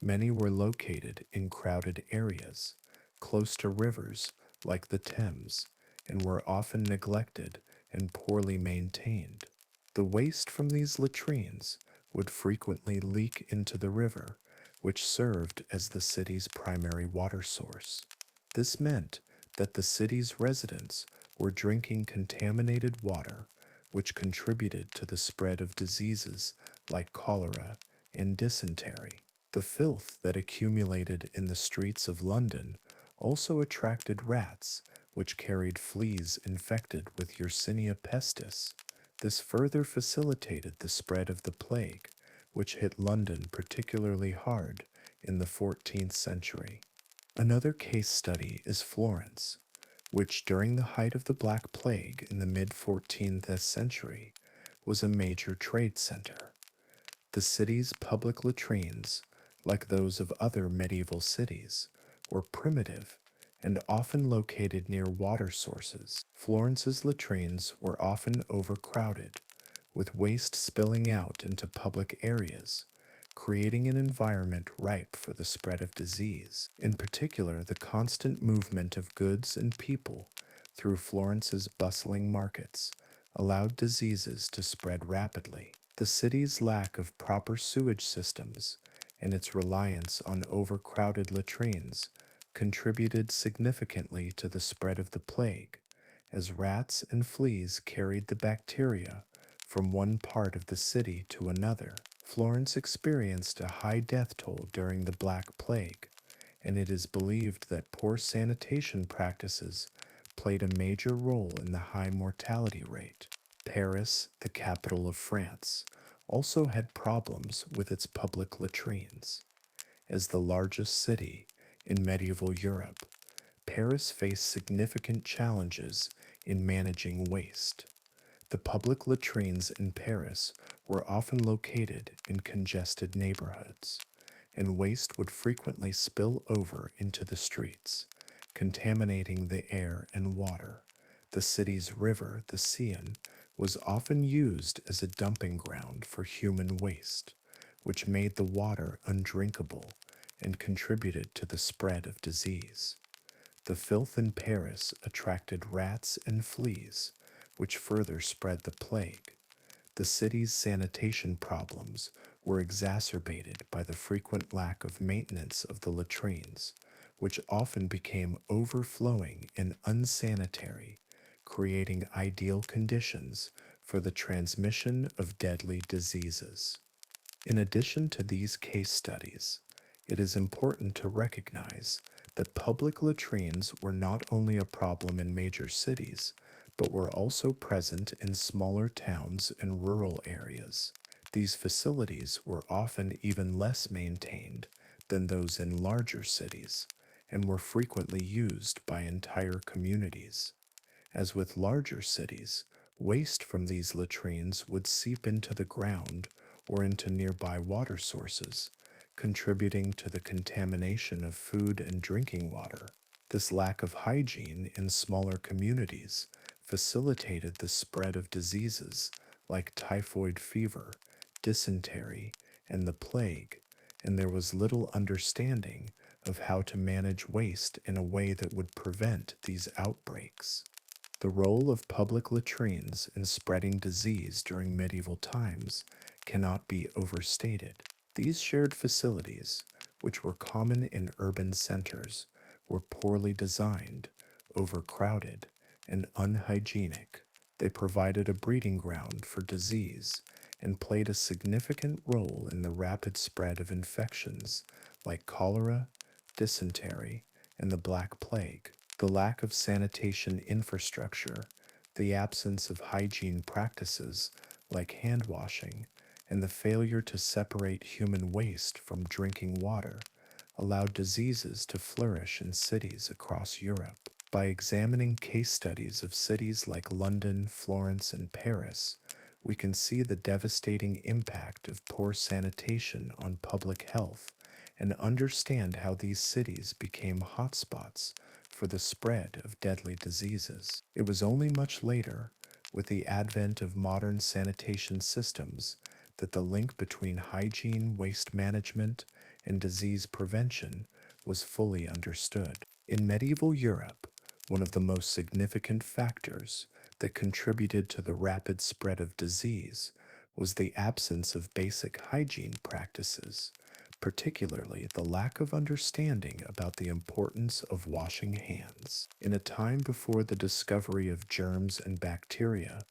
Many were located in crowded areas, close to rivers like the Thames, and were often neglected and poorly maintained. The waste from these latrines would frequently leak into the river, which served as the city's primary water source. This meant that the city's residents were drinking contaminated water, which contributed to the spread of diseases like cholera and dysentery. The filth that accumulated in the streets of London also attracted rats, which carried fleas infected with Yersinia pestis. This further facilitated the spread of the plague, which hit London particularly hard in the 14th century. Another case study is Florence, which during the height of the Black Plague in the mid-14th century was a major trade center. The city's public latrines, like those of other medieval cities, were primitive and often located near water sources. Florence's latrines were often overcrowded, with waste spilling out into public areas, creating an environment ripe for the spread of disease. In particular, the constant movement of goods and people through Florence's bustling markets allowed diseases to spread rapidly. The city's lack of proper sewage systems and its reliance on overcrowded latrines contributed significantly to the spread of the plague, as rats and fleas carried the bacteria from one part of the city to another. Florence experienced a high death toll during the Black Plague, and it is believed that poor sanitation practices played a major role in the high mortality rate. Paris, the capital of France, also had problems with its public latrines. As the largest city in medieval Europe, Paris faced significant challenges in managing waste. The public latrines in Paris were often located in congested neighborhoods, and waste would frequently spill over into the streets, contaminating the air and water. The city's river, the Seine, was often used as a dumping ground for human waste, which made the water undrinkable and contributed to the spread of disease. The filth in Paris attracted rats and fleas, which further spread the plague. The city's sanitation problems were exacerbated by the frequent lack of maintenance of the latrines, which often became overflowing and unsanitary, creating ideal conditions for the transmission of deadly diseases. In addition to these case studies, it is important to recognize that public latrines were not only a problem in major cities, but were also present in smaller towns and rural areas. These facilities were often even less maintained than those in larger cities and were frequently used by entire communities. As with larger cities, waste from these latrines would seep into the ground or into nearby water sources, contributing to the contamination of food and drinking water. This lack of hygiene in smaller communities facilitated the spread of diseases like typhoid fever, dysentery, and the plague, and there was little understanding of how to manage waste in a way that would prevent these outbreaks. The role of public latrines in spreading disease during medieval times cannot be overstated. These shared facilities, which were common in urban centers, were poorly designed, overcrowded, and unhygienic. They provided a breeding ground for disease and played a significant role in the rapid spread of infections like cholera, dysentery, and the Black Plague. The lack of sanitation infrastructure, the absence of hygiene practices like hand washing, and the failure to separate human waste from drinking water allowed diseases to flourish in cities across Europe. By examining case studies of cities like London, Florence, and Paris, we can see the devastating impact of poor sanitation on public health and understand how these cities became hotspots for the spread of deadly diseases. It was only much later, with the advent of modern sanitation systems, that the link between hygiene, waste management, and disease prevention was fully understood. In medieval Europe, one of the most significant factors that contributed to the rapid spread of disease was the absence of basic hygiene practices, particularly the lack of understanding about the importance of washing hands. In a time before the discovery of germs and bacteria,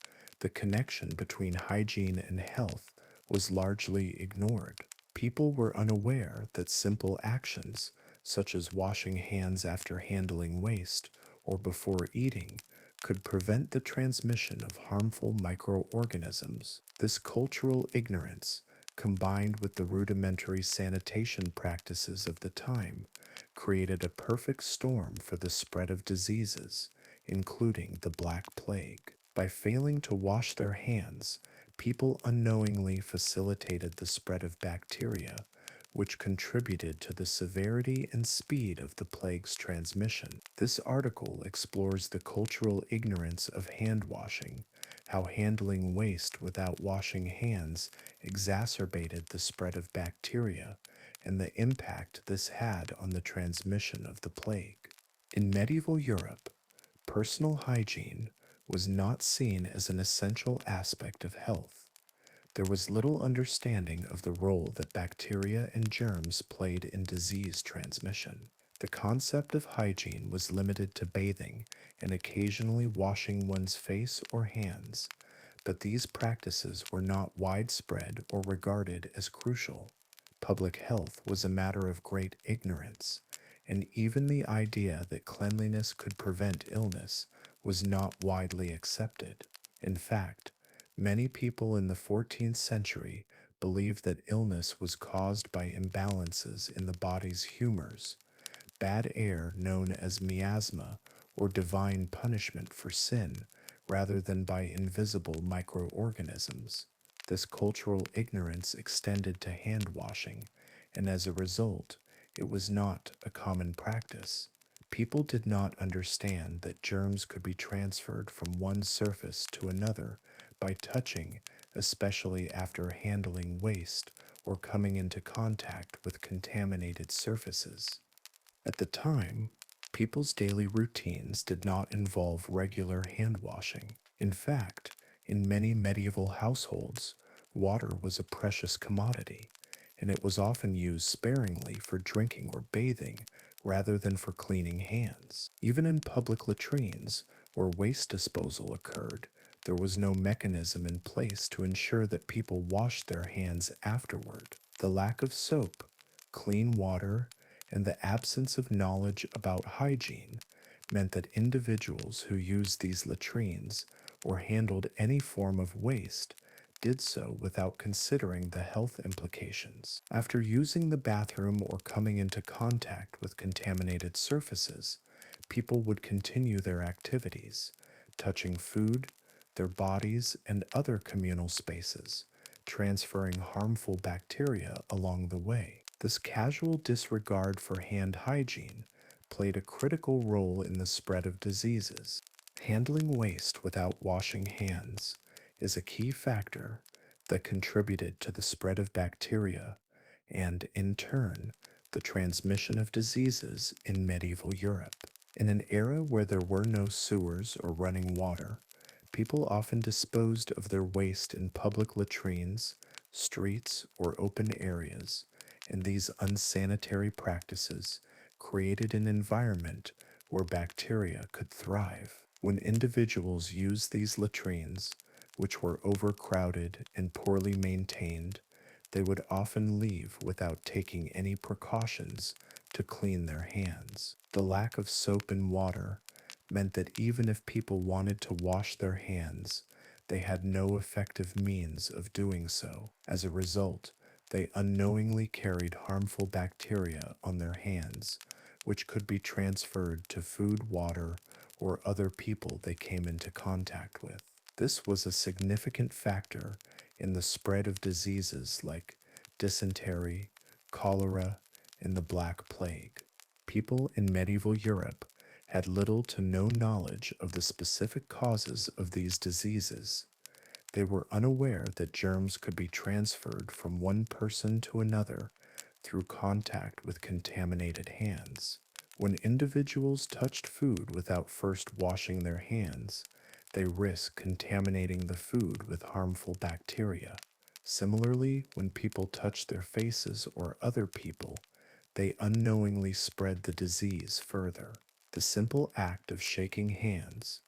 the connection between hygiene and health was largely ignored. People were unaware that simple actions, such as washing hands after handling waste or before eating, could prevent the transmission of harmful microorganisms. This cultural ignorance, combined with the rudimentary sanitation practices of the time, created a perfect storm for the spread of diseases, including the Black Plague. By failing to wash their hands, people unknowingly facilitated the spread of bacteria, which contributed to the severity and speed of the plague's transmission. This article explores the cultural ignorance of hand washing, how handling waste without washing hands exacerbated the spread of bacteria, and the impact this had on the transmission of the plague. In medieval Europe, personal hygiene was not seen as an essential aspect of health. There was little understanding of the role that bacteria and germs played in disease transmission. The concept of hygiene was limited to bathing and occasionally washing one's face or hands, but these practices were not widespread or regarded as crucial. Public health was a matter of great ignorance, and even the idea that cleanliness could prevent illness was not widely accepted. In fact, Many people in the 14th century believed that illness was caused by imbalances in the body's humors, bad air known as miasma, or divine punishment for sin, rather than by invisible microorganisms. This cultural ignorance extended to hand washing, and as a result, it was not a common practice. People did not understand that germs could be transferred from one surface to another by touching, especially after handling waste or coming into contact with contaminated surfaces. At the time, people's daily routines did not involve regular hand washing. In fact, in many medieval households, water was a precious commodity, and it was often used sparingly for drinking or bathing rather than for cleaning hands. Even in public latrines, where waste disposal occurred, there was no mechanism in place to ensure that people washed their hands afterward. The lack of soap, clean water, and the absence of knowledge about hygiene meant that individuals who used these latrines or handled any form of waste did so without considering the health implications. After using the bathroom or coming into contact with contaminated surfaces, people would continue their activities, touching food, their bodies, and other communal spaces, transferring harmful bacteria along the way. This casual disregard for hand hygiene played a critical role in the spread of diseases. Handling waste without washing hands is a key factor that contributed to the spread of bacteria and, in turn, the transmission of diseases in medieval Europe. In an era where there were no sewers or running water, people often disposed of their waste in public latrines, streets, or open areas, and these unsanitary practices created an environment where bacteria could thrive. When individuals used these latrines, which were overcrowded and poorly maintained, they would often leave without taking any precautions to clean their hands. The lack of soap and water meant that even if people wanted to wash their hands, they had no effective means of doing so. As a result, they unknowingly carried harmful bacteria on their hands, which could be transferred to food, water, or other people they came into contact with. This was a significant factor in the spread of diseases like dysentery, cholera, and the Black Plague. People in medieval Europe had little to no knowledge of the specific causes of these diseases. They were unaware that germs could be transferred from one person to another through contact with contaminated hands. When individuals touched food without first washing their hands, they risked contaminating the food with harmful bacteria. Similarly, when people touched their faces or other people, they unknowingly spread the disease further. The simple act of shaking hands,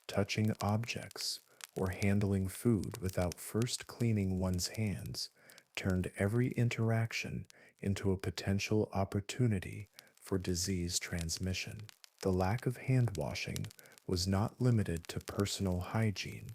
touching objects, or handling food without first cleaning one's hands turned every interaction into a potential opportunity for disease transmission. The lack of hand washing was not limited to personal hygiene,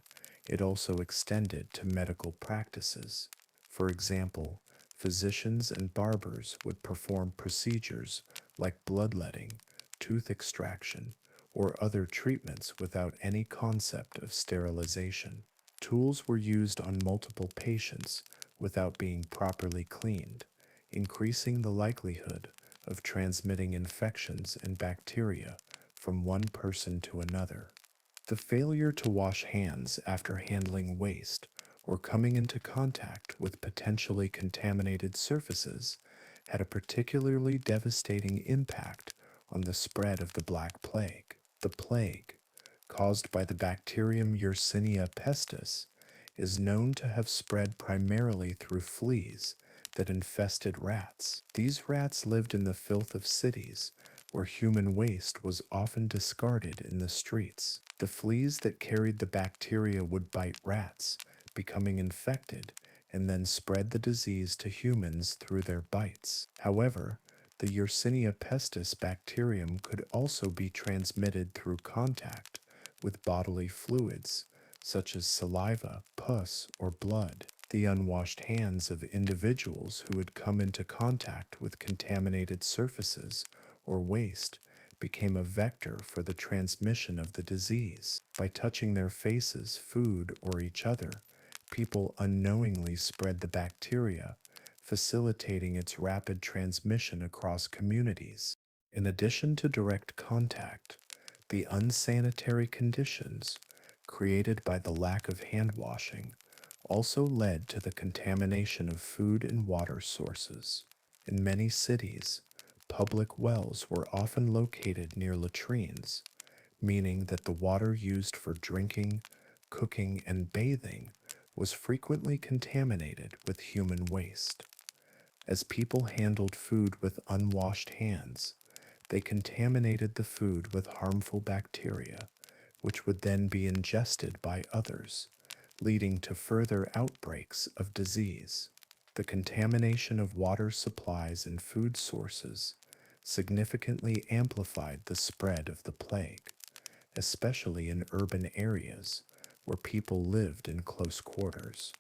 it also extended to medical practices. For example, physicians and barbers would perform procedures like bloodletting, tooth extraction, or other treatments without any concept of sterilization. Tools were used on multiple patients without being properly cleaned, increasing the likelihood of transmitting infections and bacteria from one person to another. The failure to wash hands after handling waste or coming into contact with potentially contaminated surfaces had a particularly devastating impact on the spread of the Black Plague. The plague, caused by the bacterium Yersinia pestis, is known to have spread primarily through fleas that infested rats. These rats lived in the filth of cities, where human waste was often discarded in the streets. The fleas that carried the bacteria would bite rats, becoming infected, and then spread the disease to humans through their bites. However, the Yersinia pestis bacterium could also be transmitted through contact with bodily fluids, such as saliva, pus, or blood. The unwashed hands of individuals who had come into contact with contaminated surfaces or waste became a vector for the transmission of the disease. By touching their faces, food, or each other, people unknowingly spread the bacteria, facilitating its rapid transmission across communities. In addition to direct contact, the unsanitary conditions created by the lack of hand washing also led to the contamination of food and water sources. In many cities, public wells were often located near latrines, meaning that the water used for drinking, cooking, and bathing was frequently contaminated with human waste. As people handled food with unwashed hands, they contaminated the food with harmful bacteria, which would then be ingested by others, leading to further outbreaks of disease. The contamination of water supplies and food sources significantly amplified the spread of the plague, especially in urban areas where people lived in close quarters.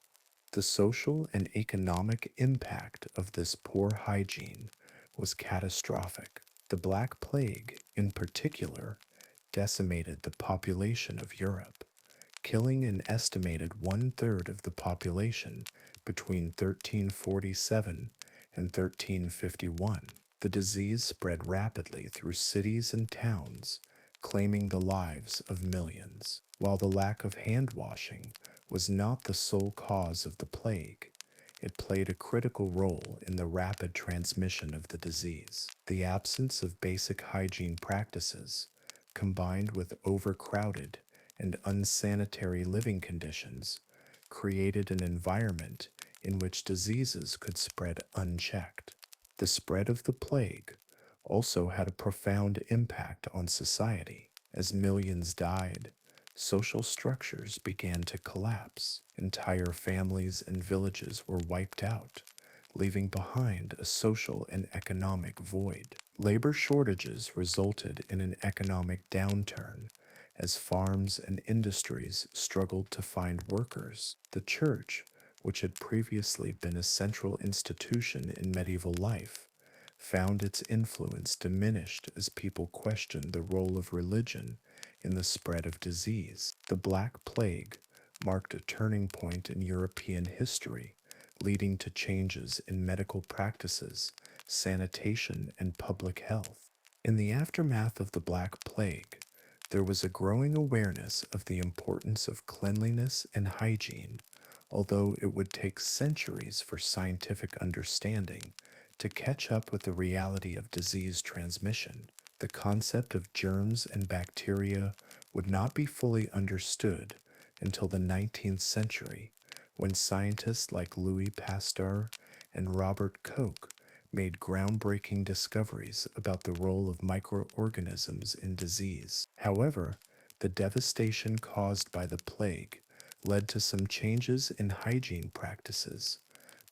The social and economic impact of this poor hygiene was catastrophic. The Black Plague, in particular, decimated the population of Europe, killing an estimated one-third of the population between 1347 and 1351. The disease spread rapidly through cities and towns, claiming the lives of millions. While the lack of hand washing was not the sole cause of the plague, it played a critical role in the rapid transmission of the disease. The absence of basic hygiene practices, combined with overcrowded and unsanitary living conditions, created an environment in which diseases could spread unchecked. The spread of the plague also had a profound impact on society. As millions died, social structures began to collapse. Entire families and villages were wiped out, leaving behind a social and economic void. Labor shortages resulted in an economic downturn as farms and industries struggled to find workers. The church, which had previously been a central institution in medieval life, found its influence diminished as people questioned the role of religion in the spread of disease. The Black Plague marked a turning point in European history, leading to changes in medical practices, sanitation, and public health. In the aftermath of the Black Plague, there was a growing awareness of the importance of cleanliness and hygiene, although it would take centuries for scientific understanding to catch up with the reality of disease transmission. The concept of germs and bacteria would not be fully understood until the 19th century, when scientists like Louis Pasteur and Robert Koch made groundbreaking discoveries about the role of microorganisms in disease. However, the devastation caused by the plague led to some changes in hygiene practices,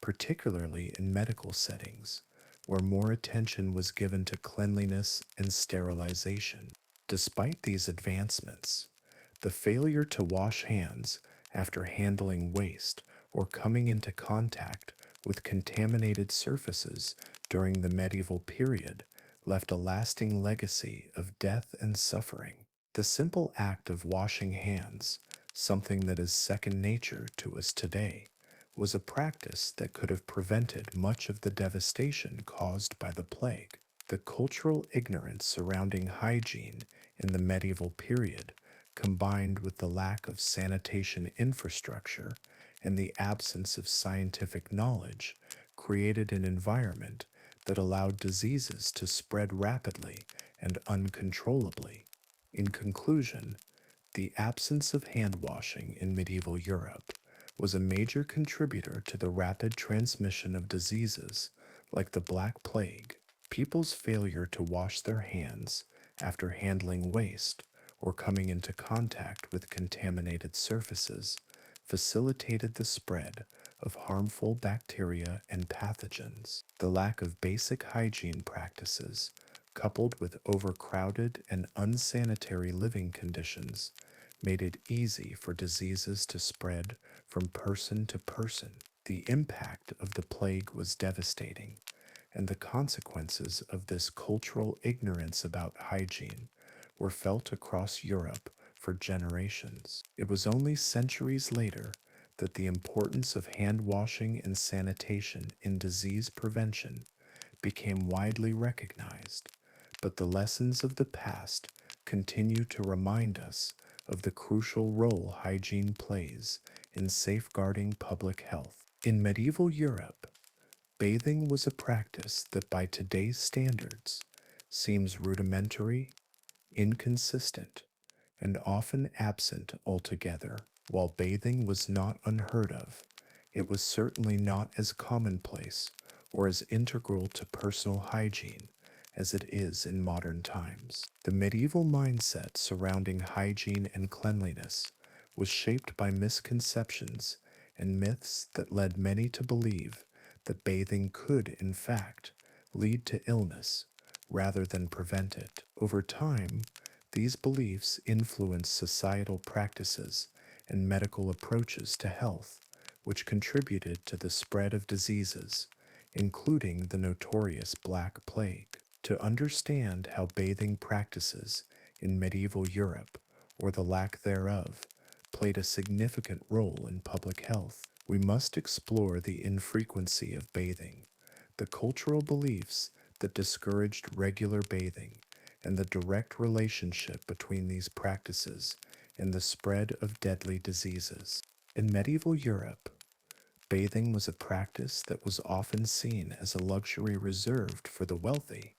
particularly in medical settings, where more attention was given to cleanliness and sterilization. Despite these advancements, the failure to wash hands after handling waste or coming into contact with contaminated surfaces during the medieval period left a lasting legacy of death and suffering. The simple act of washing hands, something that is second nature to us today, was a practice that could have prevented much of the devastation caused by the plague. The cultural ignorance surrounding hygiene in the medieval period, combined with the lack of sanitation infrastructure and the absence of scientific knowledge, created an environment that allowed diseases to spread rapidly and uncontrollably. In conclusion, the absence of hand washing in medieval Europe was a major contributor to the rapid transmission of diseases like the Black Plague. People's failure to wash their hands after handling waste or coming into contact with contaminated surfaces facilitated the spread of harmful bacteria and pathogens. The lack of basic hygiene practices, coupled with overcrowded and unsanitary living conditions, made it easy for diseases to spread from person to person. The impact of the plague was devastating, and the consequences of this cultural ignorance about hygiene were felt across Europe for generations. It was only centuries later that the importance of hand washing and sanitation in disease prevention became widely recognized, but the lessons of the past continue to remind us of the crucial role hygiene plays in safeguarding public health. In medieval Europe, bathing was a practice that by today's standards seems rudimentary, inconsistent, and often absent altogether. While bathing was not unheard of, it was certainly not as commonplace or as integral to personal hygiene as it is in modern times. The medieval mindset surrounding hygiene and cleanliness was shaped by misconceptions and myths that led many to believe that bathing could, in fact, lead to illness rather than prevent it. Over time, these beliefs influence societal practices and medical approaches to health, which contributed to the spread of diseases, including the notorious Black Plague. To understand how bathing practices in medieval Europe, or the lack thereof, played a significant role in public health, we must explore the infrequency of bathing, the cultural beliefs that discouraged regular bathing, and the direct relationship between these practices and the spread of deadly diseases. In medieval Europe, bathing was a practice that was often seen as a luxury reserved for the wealthy,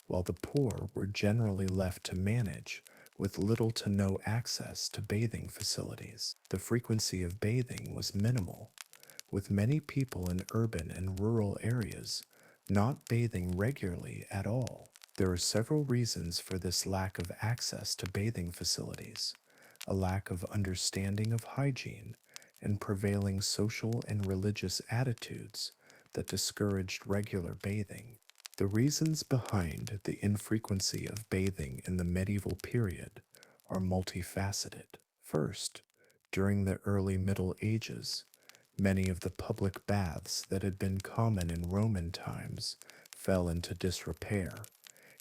while the poor were generally left to manage with little to no access to bathing facilities. The frequency of bathing was minimal, with many people in urban and rural areas not bathing regularly at all. There are several reasons for this lack of access to bathing facilities: a lack of understanding of hygiene and prevailing social and religious attitudes that discouraged regular bathing. The reasons behind the infrequency of bathing in the medieval period are multifaceted. First, during the early Middle Ages, many of the public baths that had been common in Roman times fell into disrepair,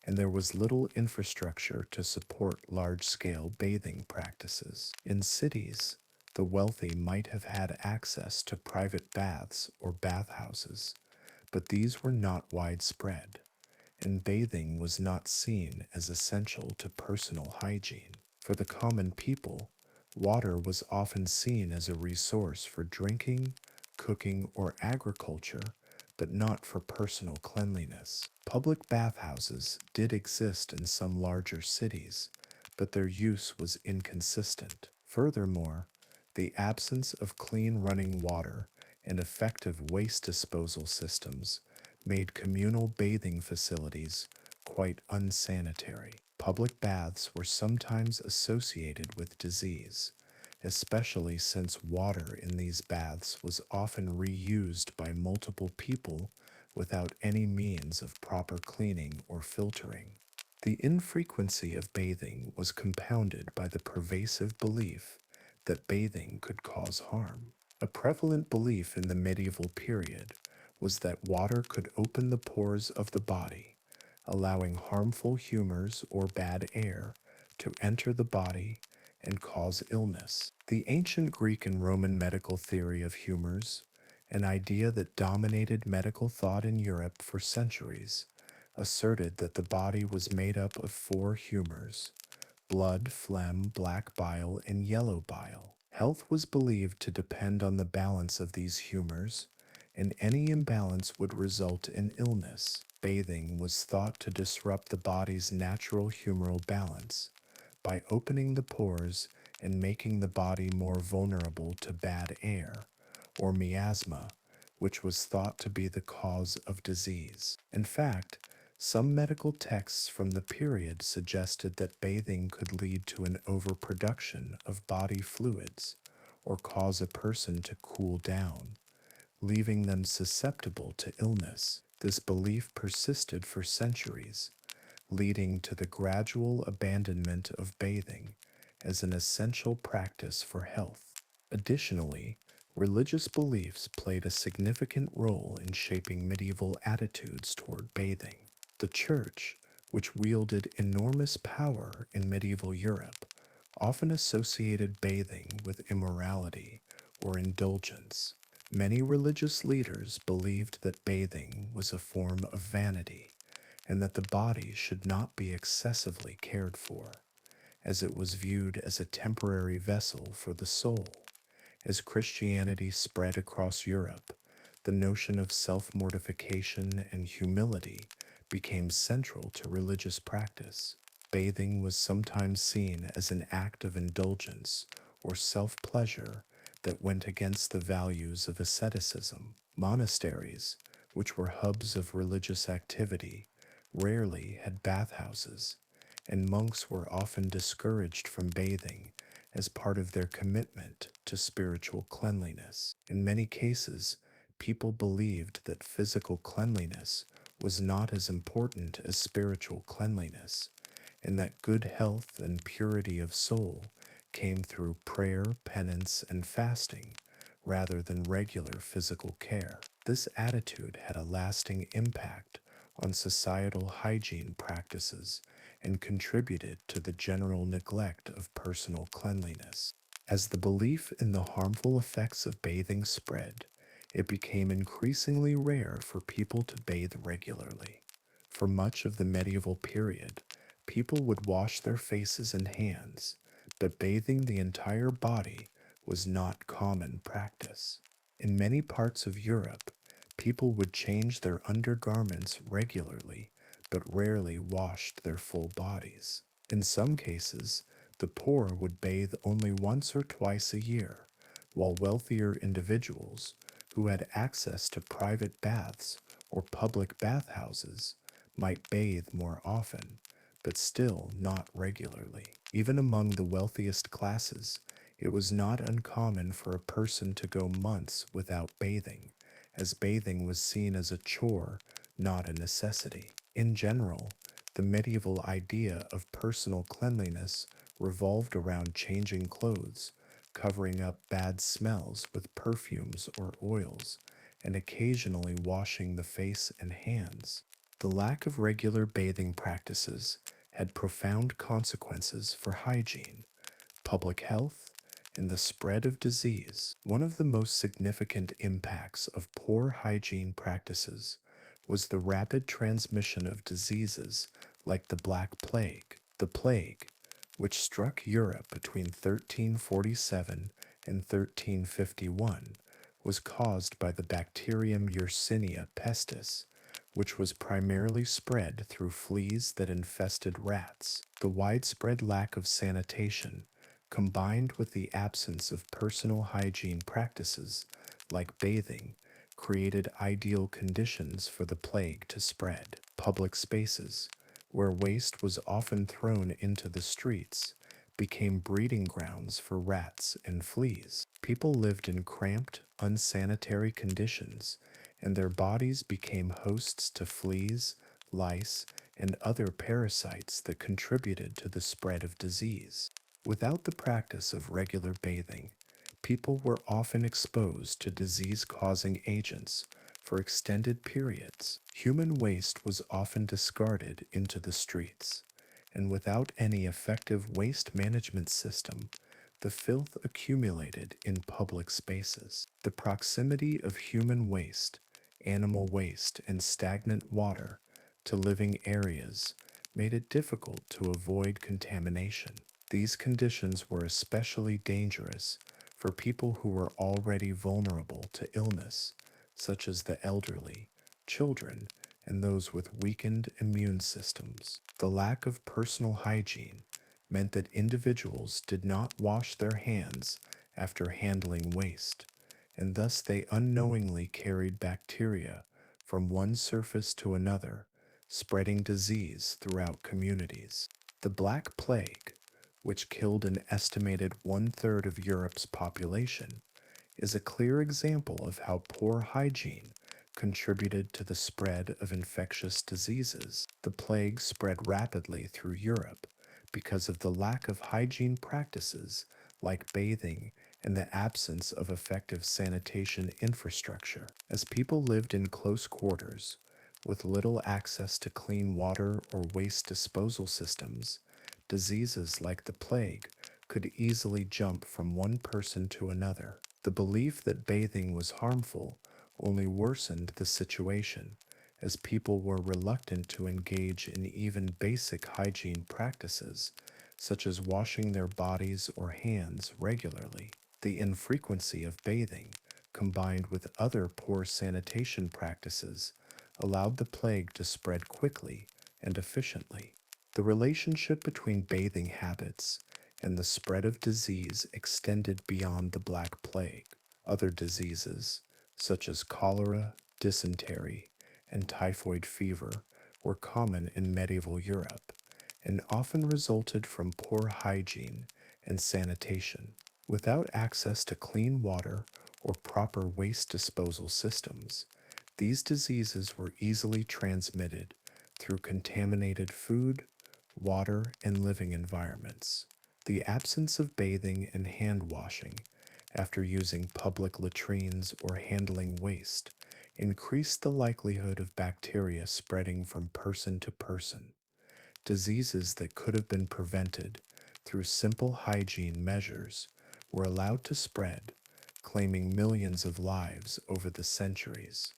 and there was little infrastructure to support large-scale bathing practices. In cities, the wealthy might have had access to private baths or bathhouses, but these were not widespread, and bathing was not seen as essential to personal hygiene. For the common people, water was often seen as a resource for drinking, cooking, or agriculture, but not for personal cleanliness. Public bathhouses did exist in some larger cities, but their use was inconsistent. Furthermore, the absence of clean running water and effective waste disposal systems made communal bathing facilities quite unsanitary. Public baths were sometimes associated with disease, especially since water in these baths was often reused by multiple people without any means of proper cleaning or filtering. The infrequency of bathing was compounded by the pervasive belief that bathing could cause harm. A prevalent belief in the medieval period was that water could open the pores of the body, allowing harmful humors or bad air to enter the body and cause illness. The ancient Greek and Roman medical theory of humors, an idea that dominated medical thought in Europe for centuries, asserted that the body was made up of four humors: blood, phlegm, black bile, and yellow bile. Health was believed to depend on the balance of these humors, and any imbalance would result in illness. Bathing was thought to disrupt the body's natural humoral balance by opening the pores and making the body more vulnerable to bad air, or miasma, which was thought to be the cause of disease. In fact, some medical texts from the period suggested that bathing could lead to an overproduction of body fluids or cause a person to cool down, leaving them susceptible to illness. This belief persisted for centuries, leading to the gradual abandonment of bathing as an essential practice for health. Additionally, religious beliefs played a significant role in shaping medieval attitudes toward bathing. The Church, which wielded enormous power in medieval Europe, often associated bathing with immorality or indulgence. Many religious leaders believed that bathing was a form of vanity and that the body should not be excessively cared for, as it was viewed as a temporary vessel for the soul. As Christianity spread across Europe, the notion of self mortification and humility became central to religious practice. Bathing was sometimes seen as an act of indulgence or self pleasure that went against the values of asceticism. Monasteries, which were hubs of religious activity, rarely had bathhouses, and monks were often discouraged from bathing as part of their commitment to spiritual cleanliness. In many cases, people believed that physical cleanliness was not as important as spiritual cleanliness, and that good health and purity of soul came through prayer, penance, and fasting rather than regular physical care. This attitude had a lasting impact on societal hygiene practices and contributed to the general neglect of personal cleanliness. As the belief in the harmful effects of bathing spread, it became increasingly rare for people to bathe regularly. For much of the medieval period, people would wash their faces and hands, but bathing the entire body was not common practice. In many parts of Europe, people would change their undergarments regularly, but rarely washed their full bodies. In some cases, the poor would bathe only once or twice a year, while wealthier individuals, who had access to private baths or public bathhouses, might bathe more often, but still not regularly. Even among the wealthiest classes, it was not uncommon for a person to go months without bathing, as bathing was seen as a chore, not a necessity. In general, the medieval idea of personal cleanliness revolved around changing clothes, covering up bad smells with perfumes or oils, and occasionally washing the face and hands. The lack of regular bathing practices had profound consequences for hygiene, public health, and the spread of disease. One of the most significant impacts of poor hygiene practices was the rapid transmission of diseases like the Black Plague. The plague, which struck Europe between 1347 and 1351, was caused by the bacterium Yersinia pestis, which was primarily spread through fleas that infested rats. The widespread lack of sanitation, combined with the absence of personal hygiene practices like bathing, created ideal conditions for the plague to spread. Public spaces, where waste was often thrown into the streets, became breeding grounds for rats and fleas. People lived in cramped, unsanitary conditions, and their bodies became hosts to fleas, lice, and other parasites that contributed to the spread of disease. Without the practice of regular bathing, people were often exposed to disease-causing agents for extended periods. Human waste was often discarded into the streets, and without any effective waste management system, the filth accumulated in public spaces. The proximity of human waste, animal waste, and stagnant water to living areas made it difficult to avoid contamination. These conditions were especially dangerous for people who were already vulnerable to illness, such as the elderly, children, and those with weakened immune systems. The lack of personal hygiene meant that individuals did not wash their hands after handling waste, and thus they unknowingly carried bacteria from one surface to another, spreading disease throughout communities. The Black Plague, which killed an estimated one-third of Europe's population, is a clear example of how poor hygiene contributed to the spread of infectious diseases. The plague spread rapidly through Europe, because of the lack of hygiene practices like bathing and the absence of effective sanitation infrastructure. As people lived in close quarters, with little access to clean water or waste disposal systems, diseases like the plague could easily jump from one person to another. The belief that bathing was harmful only worsened the situation, as people were reluctant to engage in even basic hygiene practices, such as washing their bodies or hands regularly. The infrequency of bathing, combined with other poor sanitation practices, allowed the plague to spread quickly and efficiently. The relationship between bathing habits and the spread of disease extended beyond the Black Plague. Other diseases, such as cholera, dysentery, and typhoid fever, were common in medieval Europe and often resulted from poor hygiene and sanitation. Without access to clean water or proper waste disposal systems, these diseases were easily transmitted through contaminated food, water, and living environments. The absence of bathing and hand washing after using public latrines or handling waste increased the likelihood of bacteria spreading from person to person. Diseases that could have been prevented through simple hygiene measures were allowed to spread, claiming millions of lives over the centuries.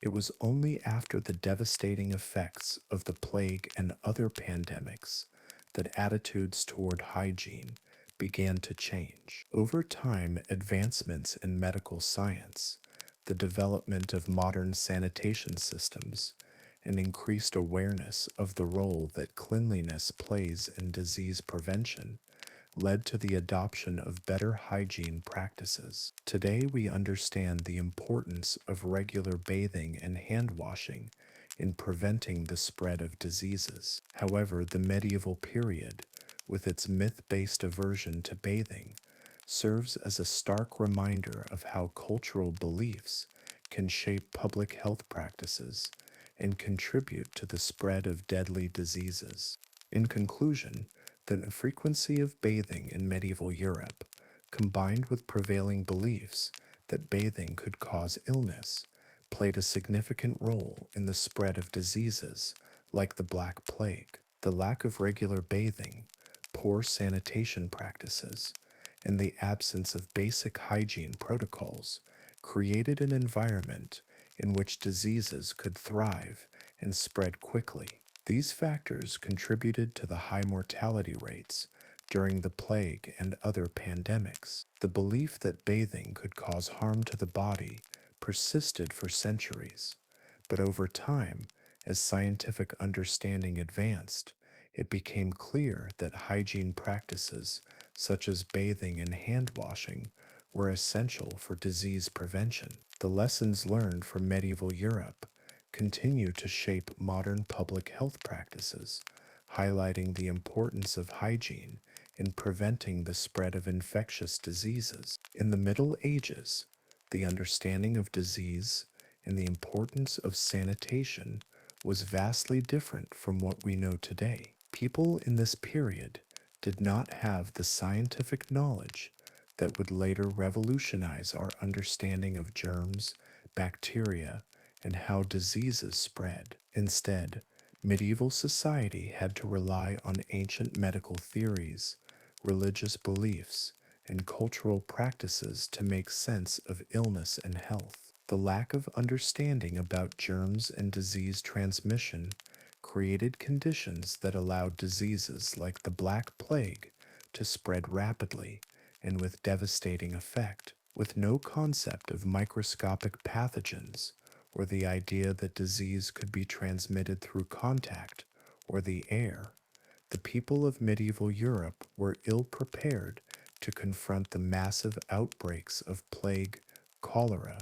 It was only after the devastating effects of the plague and other pandemics that attitudes toward hygiene began to change. Over time, advancements in medical science, the development of modern sanitation systems, and increased awareness of the role that cleanliness plays in disease prevention led to the adoption of better hygiene practices. Today, we understand the importance of regular bathing and hand washing in preventing the spread of diseases. However, the medieval period, with its myth-based aversion to bathing, serves as a stark reminder of how cultural beliefs can shape public health practices and contribute to the spread of deadly diseases. In conclusion, the frequency of bathing in medieval Europe, combined with prevailing beliefs that bathing could cause illness, played a significant role in the spread of diseases like the Black Plague. The lack of regular bathing, poor sanitation practices, and the absence of basic hygiene protocols created an environment in which diseases could thrive and spread quickly. These factors contributed to the high mortality rates during the plague and other pandemics. The belief that bathing could cause harm to the body persisted for centuries, but over time, as scientific understanding advanced, it became clear that hygiene practices such as bathing and hand washing were essential for disease prevention. The lessons learned from medieval Europe continue to shape modern public health practices, highlighting the importance of hygiene in preventing the spread of infectious diseases. In the Middle Ages, the understanding of disease and the importance of sanitation was vastly different from what we know today. People in this period did not have the scientific knowledge that would later revolutionize our understanding of germs, bacteria, and how diseases spread. Instead, medieval society had to rely on ancient medical theories, religious beliefs, and cultural practices to make sense of illness and health. The lack of understanding about germs and disease transmission created conditions that allowed diseases like the Black Plague to spread rapidly and with devastating effect. With no concept of microscopic pathogens or the idea that disease could be transmitted through contact or the air, the people of medieval Europe were ill prepared to confront the massive outbreaks of plague, cholera,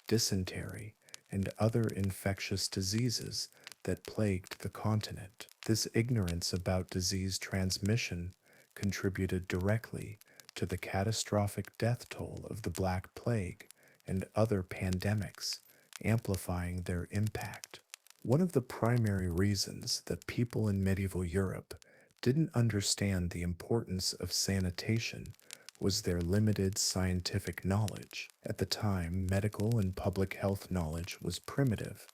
dysentery, and other infectious diseases that plagued the continent. This ignorance about disease transmission contributed directly to the catastrophic death toll of the Black Plague and other pandemics, amplifying their impact. One of the primary reasons that people in medieval Europe didn't understand the importance of sanitation was their limited scientific knowledge. At the time, medical and public health knowledge was primitive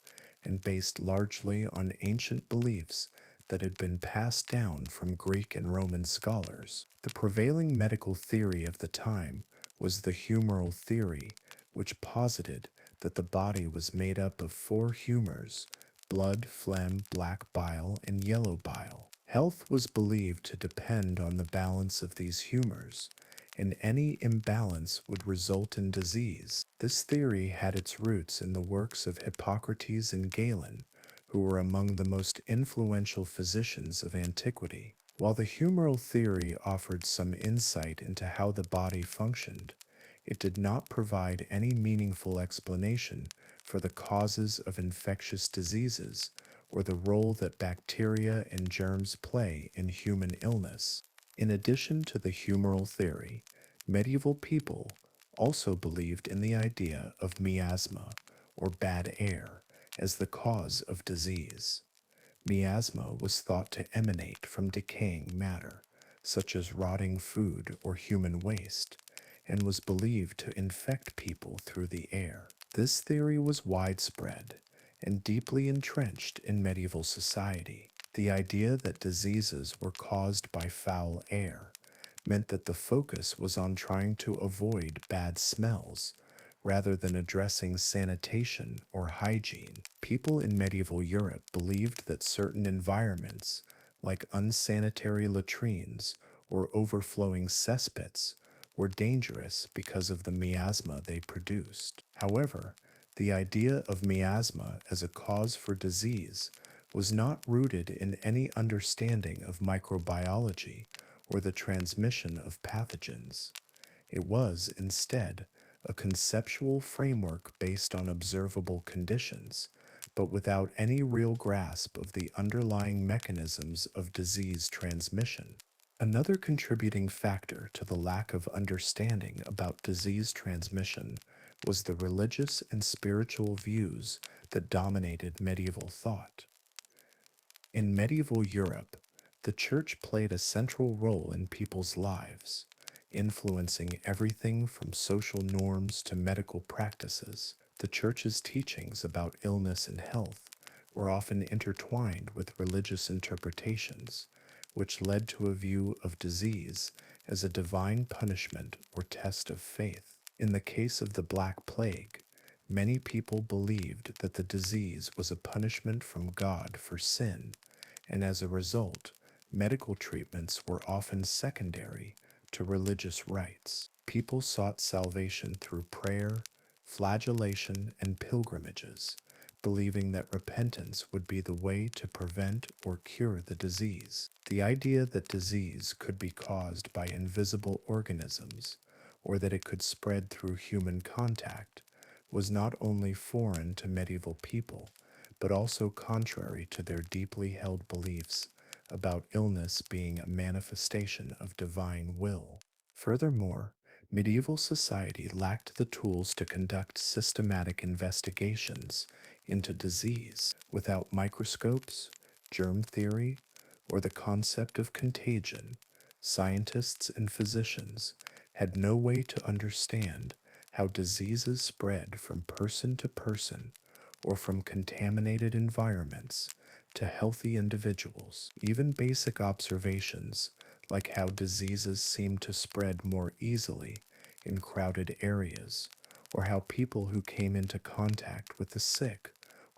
and based largely on ancient beliefs that had been passed down from Greek and Roman scholars. The prevailing medical theory of the time was the humoral theory, which posited that the body was made up of four humors: blood, phlegm, black bile, and yellow bile. Health was believed to depend on the balance of these humors, and any imbalance would result in disease. This theory had its roots in the works of Hippocrates and Galen, who were among the most influential physicians of antiquity. While the humoral theory offered some insight into how the body functioned, it did not provide any meaningful explanation for the causes of infectious diseases or the role that bacteria and germs play in human illness. In addition to the humoral theory, medieval people also believed in the idea of miasma, or bad air, as the cause of disease. Miasma was thought to emanate from decaying matter, such as rotting food or human waste, and was believed to infect people through the air. This theory was widespread and deeply entrenched in medieval society. The idea that diseases were caused by foul air meant that the focus was on trying to avoid bad smells rather than addressing sanitation or hygiene. People in medieval Europe believed that certain environments, like unsanitary latrines or overflowing cesspits, were dangerous because of the miasma they produced. However, the idea of miasma as a cause for disease was not rooted in any understanding of microbiology or the transmission of pathogens. It was, instead, a conceptual framework based on observable conditions, but without any real grasp of the underlying mechanisms of disease transmission. Another contributing factor to the lack of understanding about disease transmission was the religious and spiritual views that dominated medieval thought. In medieval Europe, the church played a central role in people's lives, influencing everything from social norms to medical practices. The church's teachings about illness and health were often intertwined with religious interpretations, which led to a view of disease as a divine punishment or test of faith. In the case of the Black Plague, many people believed that the disease was a punishment from God for sin, and as a result, medical treatments were often secondary to religious rites. People sought salvation through prayer, flagellation, and pilgrimages, believing that repentance would be the way to prevent or cure the disease. The idea that disease could be caused by invisible organisms, or that it could spread through human contact, was not only foreign to medieval people, but also contrary to their deeply held beliefs about illness being a manifestation of divine will. Furthermore, medieval society lacked the tools to conduct systematic investigations into disease. Without microscopes, germ theory, or the concept of contagion, scientists and physicians had no way to understand how diseases spread from person to person or from contaminated environments to healthy individuals. Even basic observations, like how diseases seem to spread more easily in crowded areas, or how people who came into contact with the sick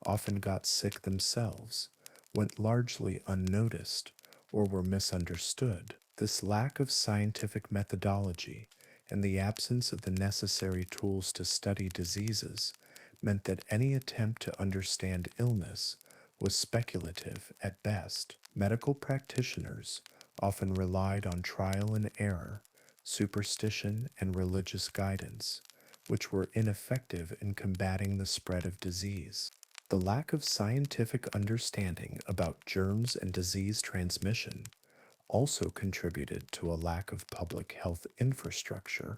often got sick themselves, went largely unnoticed or were misunderstood. This lack of scientific methodology and the absence of the necessary tools to study diseases meant that any attempt to understand illness was speculative at best. Medical practitioners often relied on trial and error, superstition, and religious guidance, which were ineffective in combating the spread of disease. The lack of scientific understanding about germs and disease transmission also contributed to a lack of public health infrastructure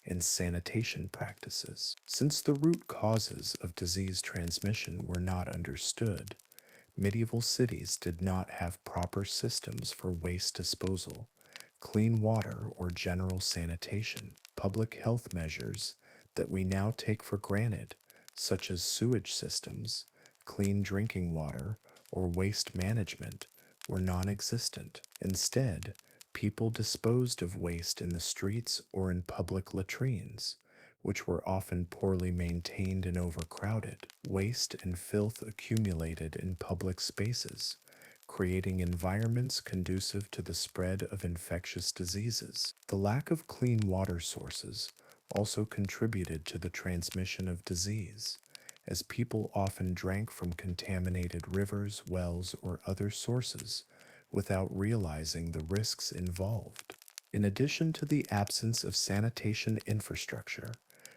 and sanitation practices. Since the root causes of disease transmission were not understood, Medieval cities did not have proper systems for waste disposal, clean water, or general sanitation. Public health measures that we now take for granted, such as sewage systems, clean drinking water, or waste management, were non existent. Instead, people disposed of waste in the streets or in public latrines, which were often poorly maintained and overcrowded. Waste and filth accumulated in public spaces, creating environments conducive to the spread of infectious diseases. The lack of clean water sources also contributed to the transmission of disease, as people often drank from contaminated rivers, wells, or other sources without realizing the risks involved. In addition to the absence of sanitation infrastructure,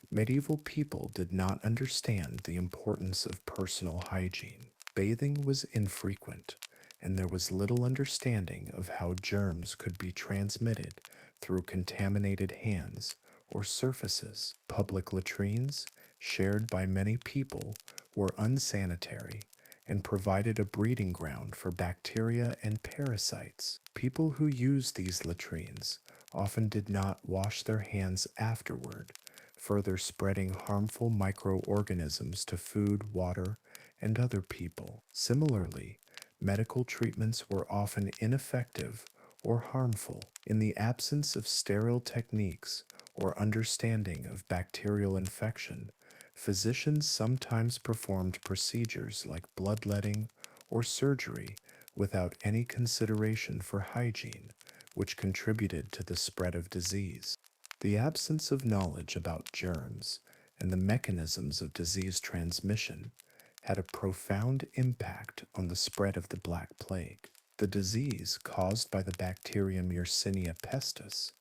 medieval people did not understand the importance of personal hygiene. Bathing was infrequent, and there was little understanding of how germs could be transmitted through contaminated hands or surfaces. Public latrines, shared by many people, were unsanitary and provided a breeding ground for bacteria and parasites. People who used these latrines often did not wash their hands afterward, further spreading harmful microorganisms to food, water, and other people. Similarly, medical treatments were often ineffective or harmful. In the absence of sterile techniques or understanding of bacterial infection, physicians sometimes performed procedures like bloodletting or surgery without any consideration for hygiene, which contributed to the spread of disease. The absence of knowledge about germs and the mechanisms of disease transmission had a profound impact on the spread of the Black Plague. The disease caused by the bacterium Yersinia pestis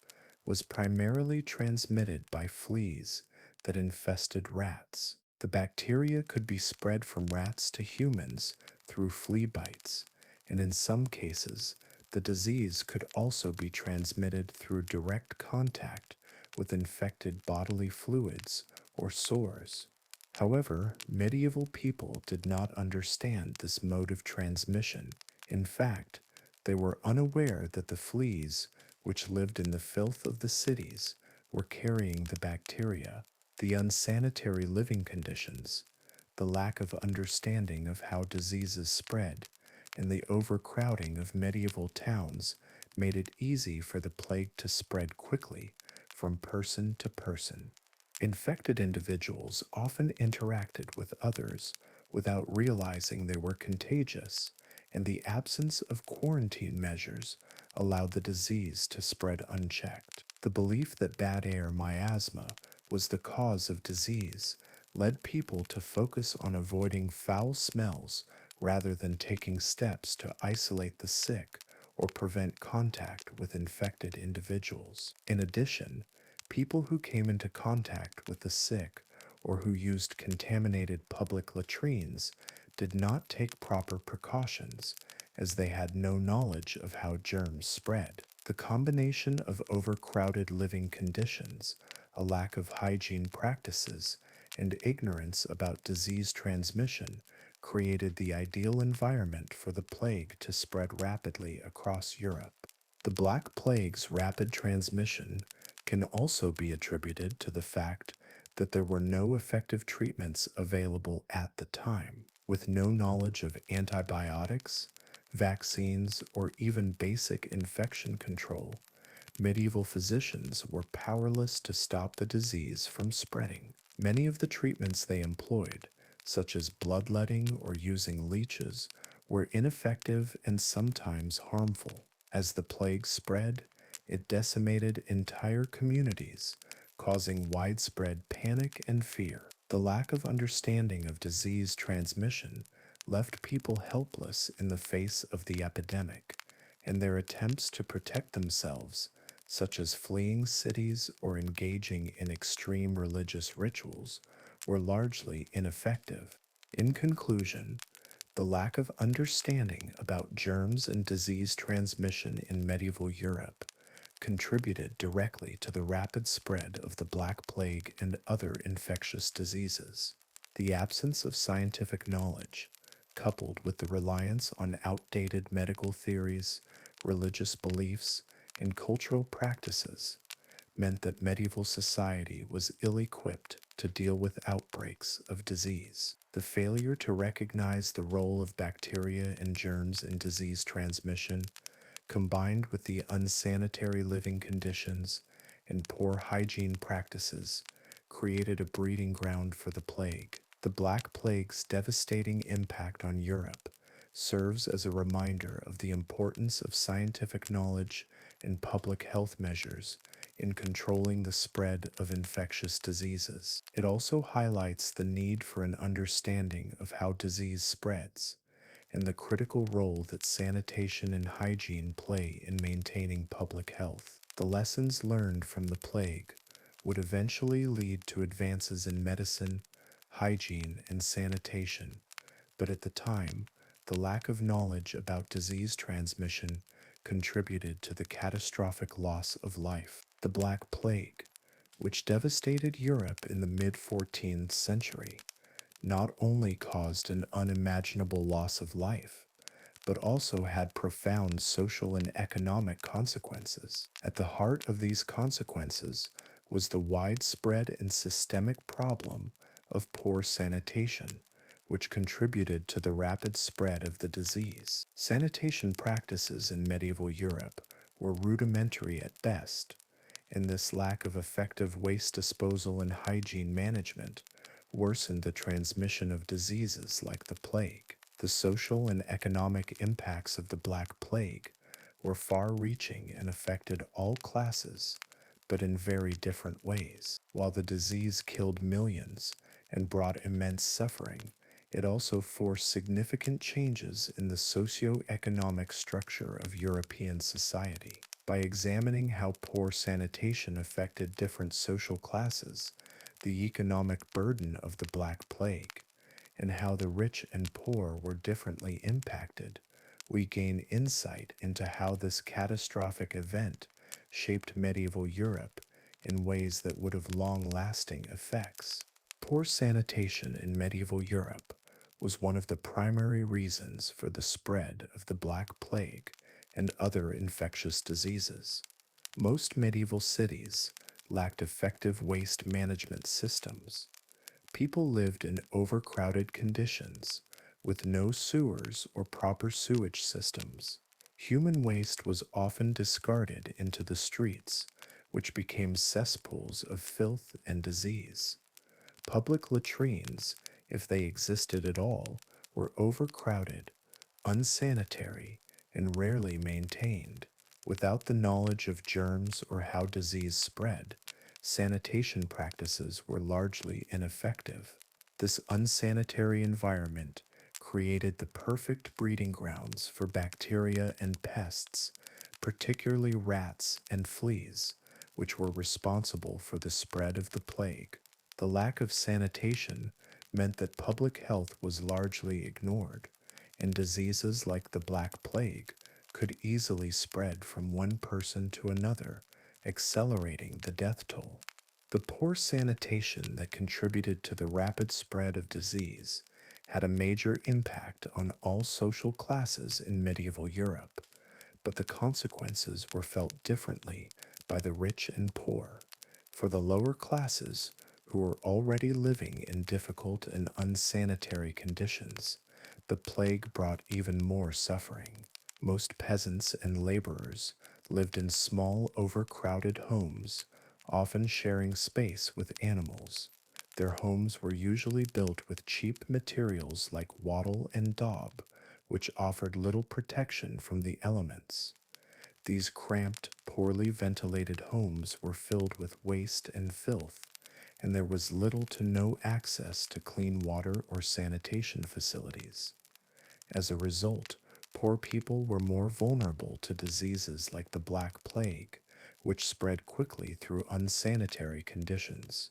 was primarily transmitted by fleas that infested rats. The bacteria could be spread from rats to humans through flea bites, and in some cases, the disease could also be transmitted through direct contact with infected bodily fluids or sores. However, medieval people did not understand this mode of transmission. In fact, they were unaware that the fleas, which lived in the filth of the cities, were carrying the bacteria. The unsanitary living conditions, the lack of understanding of how diseases spread, and the overcrowding of medieval towns made it easy for the plague to spread quickly from person to person. Infected individuals often interacted with others without realizing they were contagious, and the absence of quarantine measures allowed the disease to spread unchecked. The belief that bad air miasma was the cause of disease led people to focus on avoiding foul smells rather than taking steps to isolate the sick or prevent contact with infected individuals. In addition, people who came into contact with the sick or who used contaminated public latrines did not take proper precautions as they had no knowledge of how germs spread. The combination of overcrowded living conditions, a lack of hygiene practices, and ignorance about disease transmission created the ideal environment for the plague to spread rapidly across Europe. The Black Plague's rapid transmission can also be attributed to the fact that there were no effective treatments available at the time. With no knowledge of antibiotics, vaccines, or even basic infection control, medieval physicians were powerless to stop the disease from spreading. Many of the treatments they employed, such as bloodletting or using leeches, were ineffective and sometimes harmful. As the plague spread, it decimated entire communities, causing widespread panic and fear. The lack of understanding of disease transmission left people helpless in the face of the epidemic, and their attempts to protect themselves, such as fleeing cities or engaging in extreme religious rituals, were largely ineffective. In conclusion, the lack of understanding about germs and disease transmission in medieval Europe contributed directly to the rapid spread of the Black Plague and other infectious diseases. The absence of scientific knowledge, coupled with the reliance on outdated medical theories, religious beliefs, and cultural practices, meant that medieval society was ill equipped to deal with outbreaks of disease. The failure to recognize the role of bacteria and germs in disease transmission, combined with the unsanitary living conditions and poor hygiene practices, created a breeding ground for the plague. The Black Plague's devastating impact on Europe serves as a reminder of the importance of scientific knowledge and public health measures in controlling the spread of infectious diseases. It also highlights the need for an understanding of how disease spreads and the critical role that sanitation and hygiene play in maintaining public health. The lessons learned from the plague would eventually lead to advances in medicine, hygiene, and sanitation, but at the time, the lack of knowledge about disease transmission contributed to the catastrophic loss of life. The Black Plague, which devastated Europe in the mid 14th century, not only caused an unimaginable loss of life, but also had profound social and economic consequences. At the heart of these consequences was the widespread and systemic problem of poor sanitation, which contributed to the rapid spread of the disease. Sanitation practices in medieval Europe were rudimentary at best, and this lack of effective waste disposal and hygiene management worsened the transmission of diseases like the plague. The social and economic impacts of the Black Plague were far-reaching and affected all classes, but in very different ways. While the disease killed millions and brought immense suffering, it also forced significant changes in the socio-economic structure of European society. By examining how poor sanitation affected different social classes, the economic burden of the Black Plague, and how the rich and poor were differently impacted, we gain insight into how this catastrophic event shaped medieval Europe in ways that would have long-lasting effects. Poor sanitation in medieval Europe was one of the primary reasons for the spread of the Black Plague and other infectious diseases. Most medieval cities lacked effective waste management systems. People lived in overcrowded conditions with no sewers or proper sewage systems. Human waste was often discarded into the streets, which became cesspools of filth and disease. Public latrines, if they existed at all, were overcrowded, unsanitary, and rarely maintained. Without the knowledge of germs or how disease spread, sanitation practices were largely ineffective. This unsanitary environment created the perfect breeding grounds for bacteria and pests, particularly rats and fleas, which were responsible for the spread of the plague. The lack of sanitation meant that public health was largely ignored, and diseases like the Black Plague could easily spread from one person to another, accelerating the death toll. The poor sanitation that contributed to the rapid spread of disease had a major impact on all social classes in medieval Europe, but the consequences were felt differently by the rich and poor. For the lower classes, who were already living in difficult and unsanitary conditions, the plague brought even more suffering. Most peasants and laborers lived in small, overcrowded homes, often sharing space with animals. Their homes were usually built with cheap materials like wattle and daub, which offered little protection from the elements. These cramped, poorly ventilated homes were filled with waste and filth, and there was little to no access to clean water or sanitation facilities. As a result, poor people were more vulnerable to diseases like the Black Plague, which spread quickly through unsanitary conditions.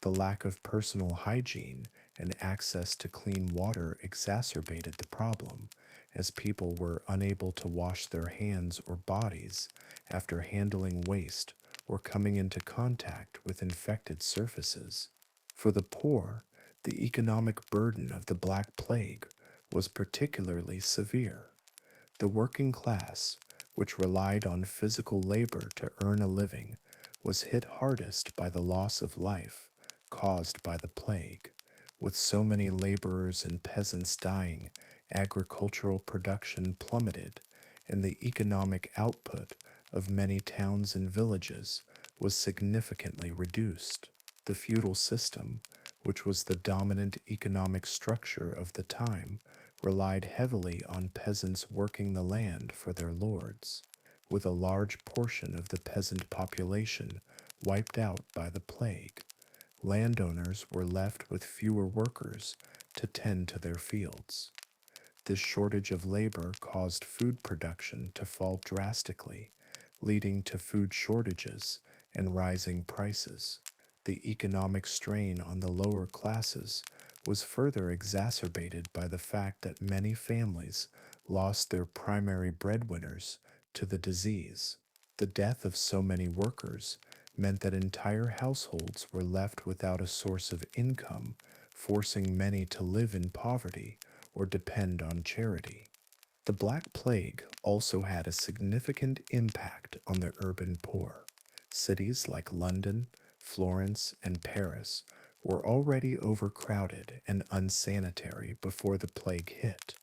The lack of personal hygiene and access to clean water exacerbated the problem, as people were unable to wash their hands or bodies after handling waste or coming into contact with infected surfaces. For the poor, the economic burden of the Black Plague was particularly severe. The working class, which relied on physical labor to earn a living, was hit hardest by the loss of life caused by the plague. With so many laborers and peasants dying, agricultural production plummeted, and the economic output of many towns and villages was significantly reduced. The feudal system, which was the dominant economic structure of the time, relied heavily on peasants working the land for their lords. With a large portion of the peasant population wiped out by the plague, landowners were left with fewer workers to tend to their fields. This shortage of labor caused food production to fall drastically, leading to food shortages and rising prices. The economic strain on the lower classes was further exacerbated by the fact that many families lost their primary breadwinners to the disease. The death of so many workers meant that entire households were left without a source of income, forcing many to live in poverty or depend on charity. The Black Plague also had a significant impact on the urban poor. Cities like London, Florence, and Paris were already overcrowded and unsanitary before the plague hit.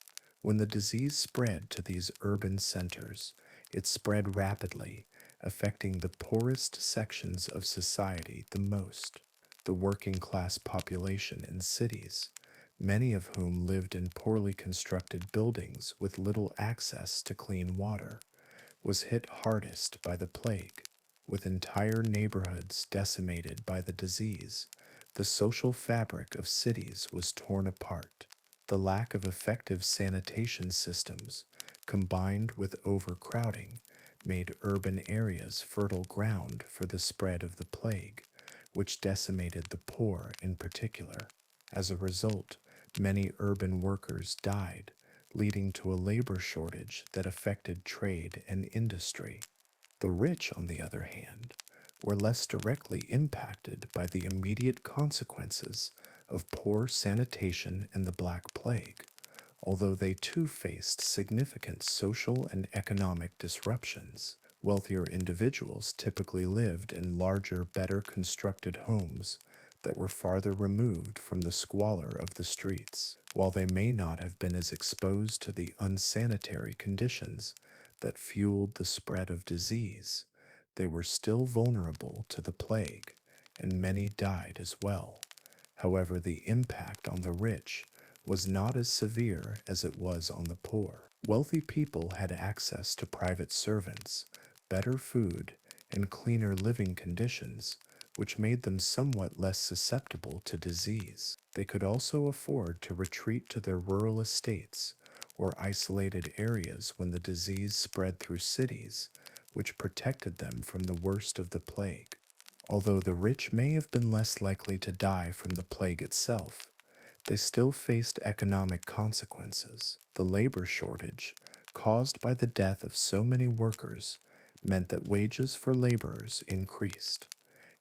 When the disease spread to these urban centers, it spread rapidly, affecting the poorest sections of society the most, the working class population in cities, many of whom lived in poorly constructed buildings with little access to clean water, was hit hardest by the plague. With entire neighborhoods decimated by the disease, the social fabric of cities was torn apart. The lack of effective sanitation systems, combined with overcrowding, made urban areas fertile ground for the spread of the plague, which decimated the poor in particular. As a result, many urban workers died, leading to a labor shortage that affected trade and industry. The rich, on the other hand, were less directly impacted by the immediate consequences of poor sanitation and the Black Plague, although they too faced significant social and economic disruptions. Wealthier individuals typically lived in larger, better constructed homes that were farther removed from the squalor of the streets. While they may not have been as exposed to the unsanitary conditions that fueled the spread of disease, they were still vulnerable to the plague, and many died as well. However, the impact on the rich was not as severe as it was on the poor. Wealthy people had access to private servants, better food, and cleaner living conditions, which made them somewhat less susceptible to disease. They could also afford to retreat to their rural estates or isolated areas when the disease spread through cities, which protected them from the worst of the plague. Although the rich may have been less likely to die from the plague itself, they still faced economic consequences. The labor shortage, caused by the death of so many workers, meant that wages for laborers increased,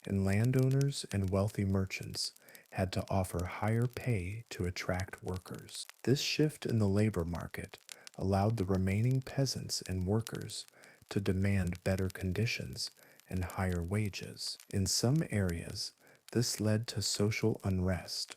and landowners and wealthy merchants had to offer higher pay to attract workers. This shift in the labor market allowed the remaining peasants and workers to demand better conditions and higher wages. In some areas, this led to social unrest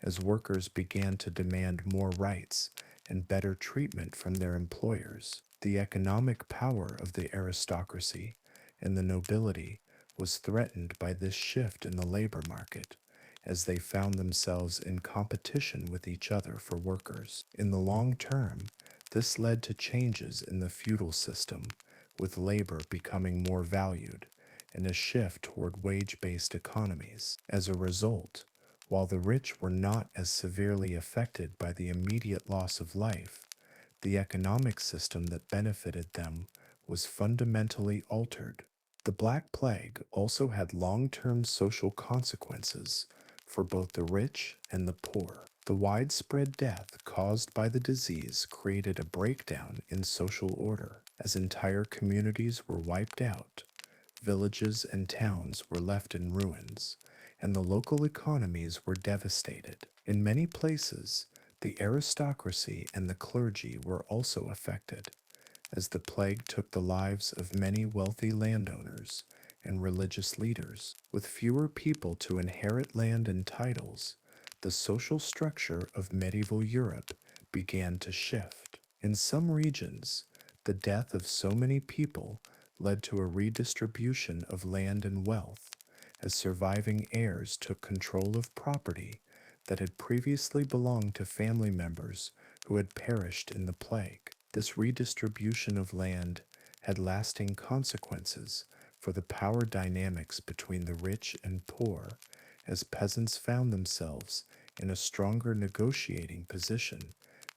as workers began to demand more rights and better treatment from their employers. The economic power of the aristocracy and the nobility was threatened by this shift in the labor market, as they found themselves in competition with each other for workers. In the long term, this led to changes in the feudal system, with labor becoming more valued, and a shift toward wage-based economies. As a result, while the rich were not as severely affected by the immediate loss of life, the economic system that benefited them was fundamentally altered. The Black Plague also had long-term social consequences for both the rich and the poor. The widespread death caused by the disease created a breakdown in social order, as entire communities were wiped out. Villages and towns were left in ruins, and the local economies were devastated. In many places, The aristocracy and the clergy were also affected, as the plague took the lives of many wealthy landowners and religious leaders. With fewer people to inherit land and titles, the social structure of medieval Europe began to shift. In some regions, the death of so many people led to a redistribution of land and wealth, as surviving heirs took control of property that had previously belonged to family members who had perished in the plague. This redistribution of land had lasting consequences for the power dynamics between the rich and poor, as peasants found themselves in a stronger negotiating position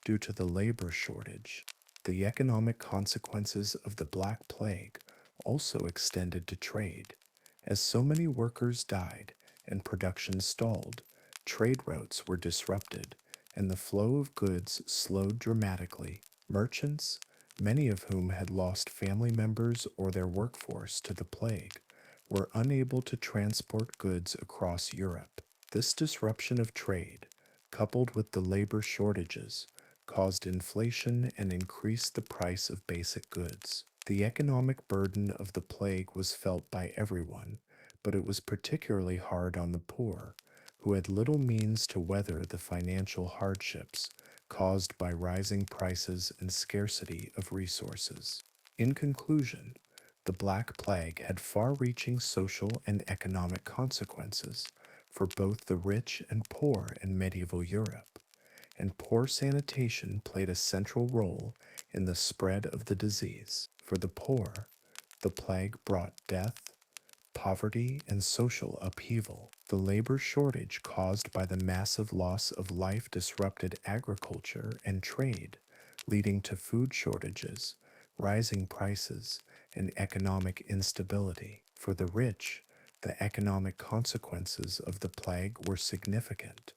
due to the labor shortage. The economic consequences of the Black Plague also extended to trade. As so many workers died and production stalled, trade routes were disrupted, and the flow of goods slowed dramatically. Merchants, many of whom had lost family members or their workforce to the plague, were unable to transport goods across Europe. This disruption of trade, coupled with the labor shortages, caused inflation and increased the price of basic goods. The economic burden of the plague was felt by everyone, but it was particularly hard on the poor, who had little means to weather the financial hardships caused by rising prices and scarcity of resources. In conclusion, the Black Plague had far-reaching social and economic consequences for both the rich and poor in medieval Europe, and poor sanitation played a central role in the spread of the disease. For the poor, the plague brought death, poverty, and social upheaval. The labor shortage caused by the massive loss of life disrupted agriculture and trade, leading to food shortages, rising prices, and economic instability. For the rich, the economic consequences of the plague were significant,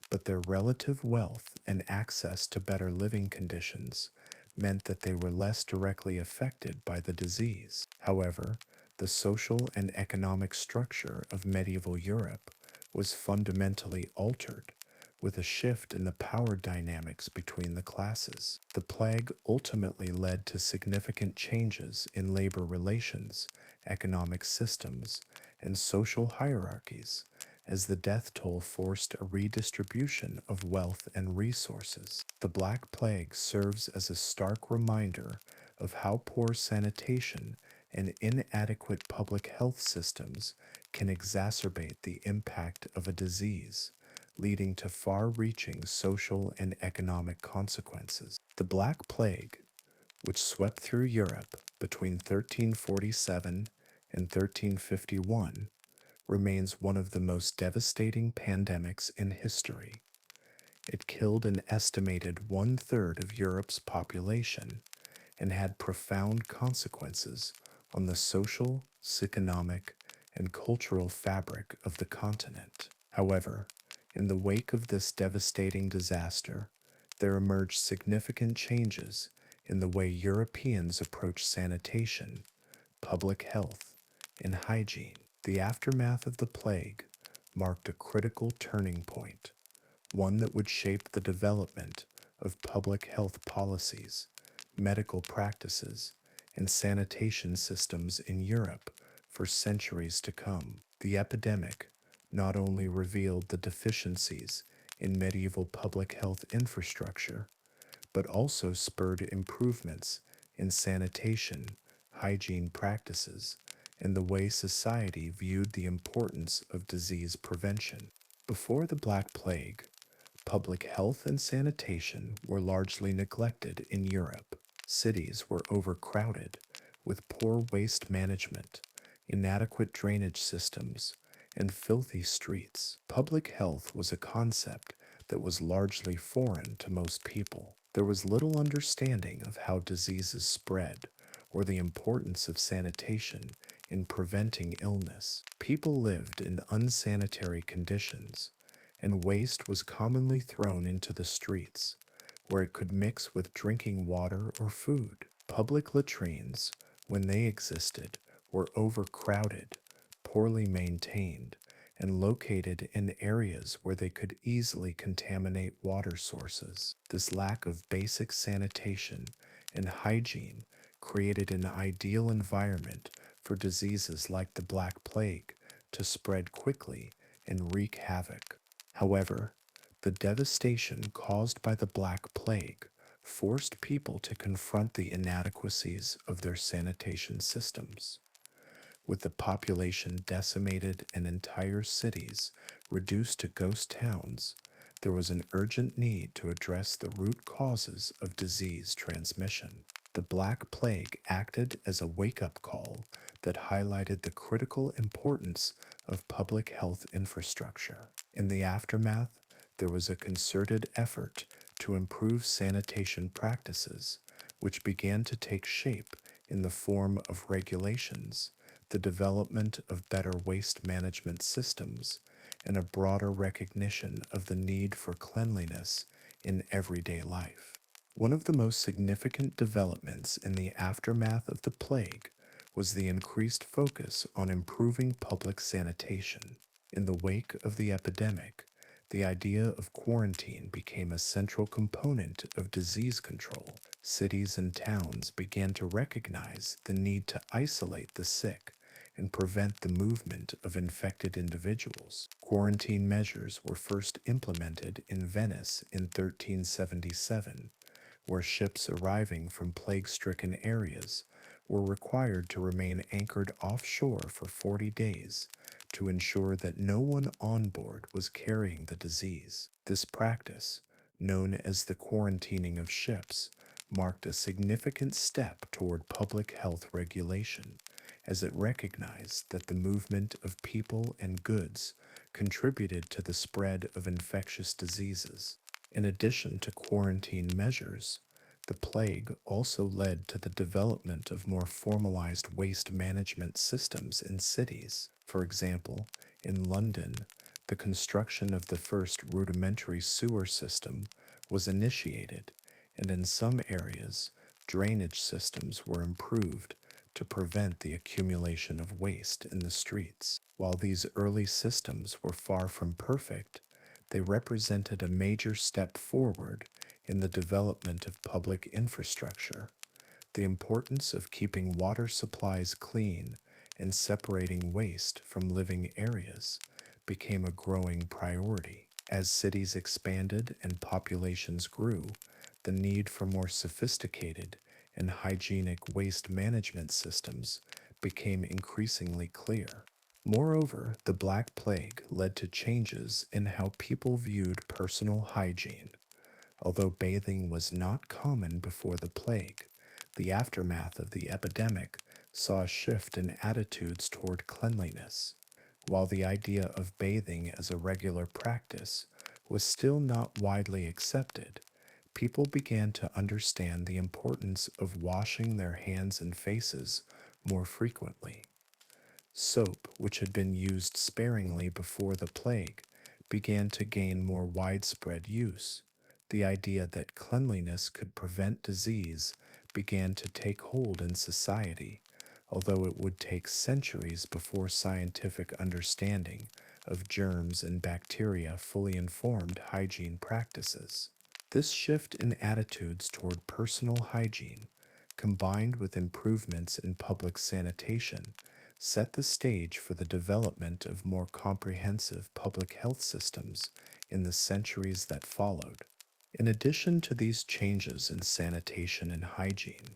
but their relative wealth and access to better living conditions meant that they were less directly affected by the disease. However, the social and economic structure of medieval Europe was fundamentally altered, with a shift in the power dynamics between the classes. The plague ultimately led to significant changes in labor relations, economic systems, and social hierarchies, as the death toll forced a redistribution of wealth and resources. The Black Plague serves as a stark reminder of how poor sanitation and inadequate public health systems can exacerbate the impact of a disease, leading to far-reaching social and economic consequences. The Black Plague, which swept through Europe between 1347 and 1351, remains one of the most devastating pandemics in history. It killed an estimated one-third of Europe's population and had profound consequences on the social, economic, and cultural fabric of the continent. However, in the wake of this devastating disaster, there emerged significant changes in the way Europeans approach sanitation, public health, and hygiene. The aftermath of the plague marked a critical turning point, one that would shape the development of public health policies, medical practices, and sanitation systems in Europe for centuries to come. The epidemic not only revealed the deficiencies in medieval public health infrastructure, but also spurred improvements in sanitation, hygiene practices, and the way society viewed the importance of disease prevention. Before the Black Plague, public health and sanitation were largely neglected in Europe. Cities were overcrowded, with poor waste management, inadequate drainage systems, and filthy streets. Public health was a concept that was largely foreign to most people. There was little understanding of how diseases spread or the importance of sanitation in preventing illness. People lived in unsanitary conditions, and waste was commonly thrown into the streets, where it could mix with drinking water or food. Public latrines, when they existed, were overcrowded, poorly maintained, and located in areas where they could easily contaminate water sources. This lack of basic sanitation and hygiene created an ideal environment for diseases like the Black Plague to spread quickly and wreak havoc. However, the devastation caused by the Black Plague forced people to confront the inadequacies of their sanitation systems. With the population decimated and entire cities reduced to ghost towns, there was an urgent need to address the root causes of disease transmission. The Black Plague acted as a wake-up call that highlighted the critical importance of public health infrastructure. In the aftermath, there was a concerted effort to improve sanitation practices, which began to take shape in the form of regulations, the development of better waste management systems, and a broader recognition of the need for cleanliness in everyday life. One of the most significant developments in the aftermath of the plague was the increased focus on improving public sanitation. In the wake of the epidemic, the idea of quarantine became a central component of disease control. Cities and towns began to recognize the need to isolate the sick and prevent the movement of infected individuals. Quarantine measures were first implemented in Venice in 1377, where ships arriving from plague-stricken areas were required to remain anchored offshore for 40 days to ensure that no one on board was carrying the disease. This practice, known as the quarantining of ships, marked a significant step toward public health regulation, as it recognized that the movement of people and goods contributed to the spread of infectious diseases. In addition to quarantine measures, the plague also led to the development of more formalized waste management systems in cities. For example, in London, the construction of the first rudimentary sewer system was initiated, and in some areas, drainage systems were improved to prevent the accumulation of waste in the streets. While these early systems were far from perfect, they represented a major step forward in the development of public infrastructure. The importance of keeping water supplies clean and separating waste from living areas became a growing priority. As cities expanded and populations grew, the need for more sophisticated and hygienic waste management systems became increasingly clear. Moreover, the Black Plague led to changes in how people viewed personal hygiene. Although bathing was not common before the plague, the aftermath of the epidemic saw a shift in attitudes toward cleanliness. While the idea of bathing as a regular practice was still not widely accepted, people began to understand the importance of washing their hands and faces more frequently. Soap, which had been used sparingly before the plague, began to gain more widespread use. The idea that cleanliness could prevent disease began to take hold in society, although it would take centuries before scientific understanding of germs and bacteria fully informed hygiene practices. This shift in attitudes toward personal hygiene, combined with improvements in public sanitation, set the stage for the development of more comprehensive public health systems in the centuries that followed. In addition to these changes in sanitation and hygiene,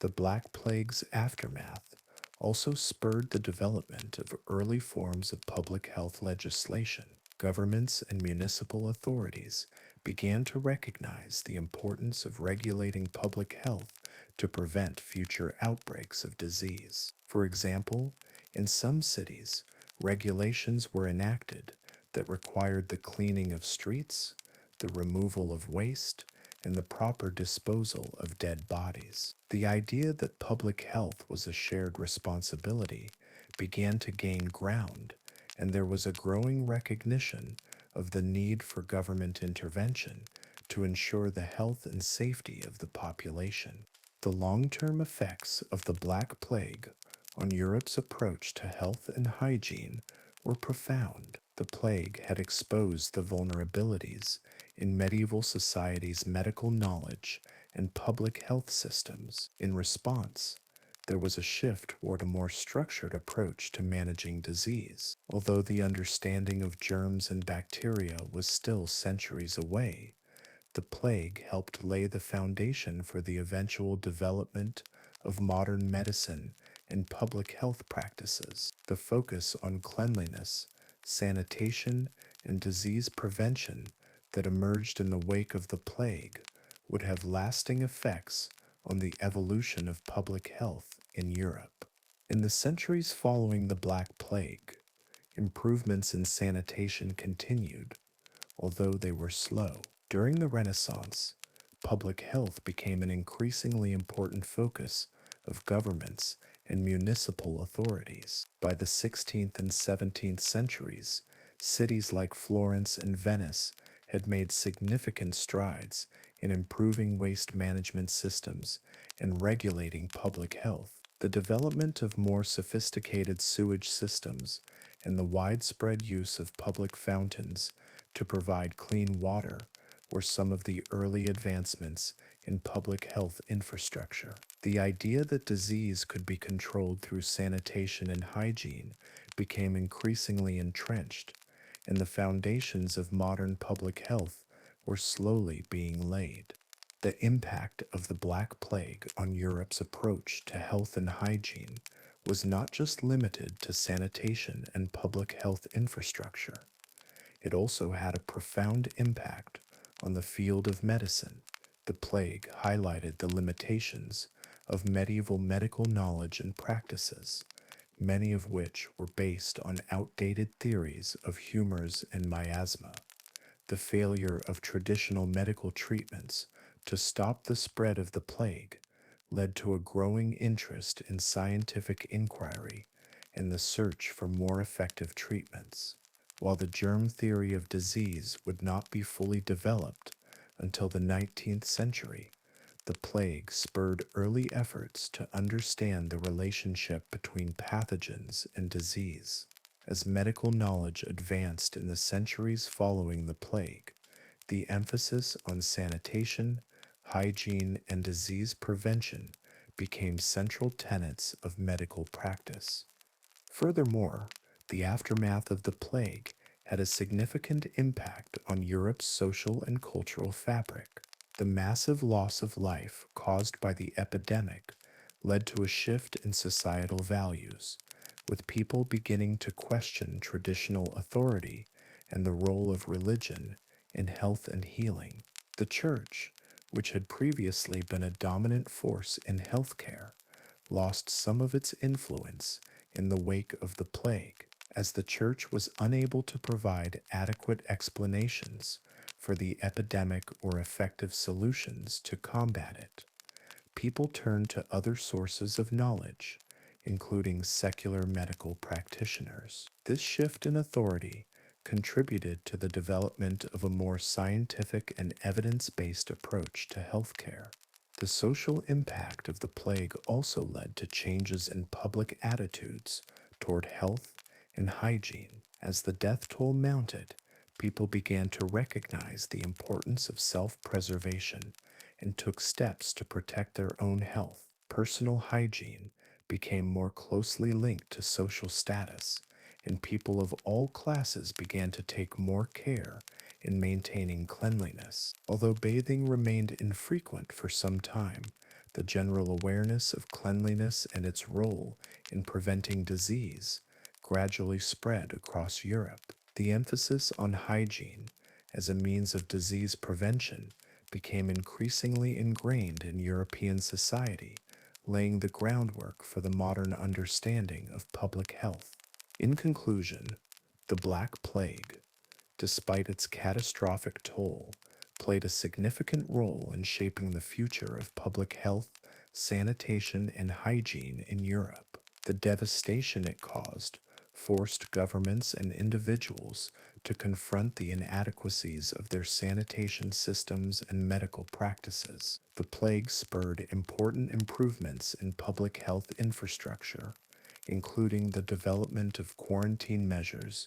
the Black Plague's aftermath also spurred the development of early forms of public health legislation. Governments and municipal authorities began to recognize the importance of regulating public health to prevent future outbreaks of disease. For example, in some cities, regulations were enacted that required the cleaning of streets, the removal of waste, and the proper disposal of dead bodies. The idea that public health was a shared responsibility began to gain ground, and there was a growing recognition of the need for government intervention to ensure the health and safety of the population. The long-term effects of the Black Plague on Europe's approach to health and hygiene were profound. The plague had exposed the vulnerabilities in medieval society's medical knowledge and public health systems. In response, there was a shift toward a more structured approach to managing disease. Although the understanding of germs and bacteria was still centuries away, the plague helped lay the foundation for the eventual development of modern medicine and public health practices. The focus on cleanliness, sanitation, and disease prevention that emerged in the wake of the plague would have lasting effects on the evolution of public health in Europe. In the centuries following the Black Plague, improvements in sanitation continued, although they were slow. During the Renaissance, public health became an increasingly important focus of governments and municipal authorities. By the 16th and 17th centuries, cities like Florence and Venice had made significant strides in improving waste management systems and regulating public health. The development of more sophisticated sewage systems and the widespread use of public fountains to provide clean water were some of the early advancements in public health infrastructure. The idea that disease could be controlled through sanitation and hygiene became increasingly entrenched, and the foundations of modern public health were slowly being laid. The impact of the Black Plague on Europe's approach to health and hygiene was not just limited to sanitation and public health infrastructure. It also had a profound impact on the field of medicine. The plague highlighted the limitations of medieval medical knowledge and practices, many of which were based on outdated theories of humors and miasma. The failure of traditional medical treatments to stop the spread of the plague led to a growing interest in scientific inquiry and the search for more effective treatments. While the germ theory of disease would not be fully developed until the 19th century, the plague spurred early efforts to understand the relationship between pathogens and disease. As medical knowledge advanced in the centuries following the plague, the emphasis on sanitation, hygiene, and disease prevention became central tenets of medical practice. Furthermore, the aftermath of the plague had a significant impact on Europe's social and cultural fabric. The massive loss of life caused by the epidemic led to a shift in societal values, with people beginning to question traditional authority and the role of religion in health and healing. The church, which had previously been a dominant force in healthcare, lost some of its influence in the wake of the plague, as the church was unable to provide adequate explanations for the epidemic or effective solutions to combat it. People turned to other sources of knowledge, including secular medical practitioners. This shift in authority contributed to the development of a more scientific and evidence-based approach to healthcare. The social impact of the plague also led to changes in public attitudes toward health and hygiene. As the death toll mounted, people began to recognize the importance of self-preservation and took steps to protect their own health. Personal hygiene became more closely linked to social status, and people of all classes began to take more care in maintaining cleanliness. Although bathing remained infrequent for some time, the general awareness of cleanliness and its role in preventing disease gradually spread across Europe. The emphasis on hygiene as a means of disease prevention became increasingly ingrained in European society, laying the groundwork for the modern understanding of public health. In conclusion, the Black Plague, despite its catastrophic toll, played a significant role in shaping the future of public health, sanitation, and hygiene in Europe. The devastation it caused forced governments and individuals to confront the inadequacies of their sanitation systems and medical practices. The plague spurred important improvements in public health infrastructure, including the development of quarantine measures,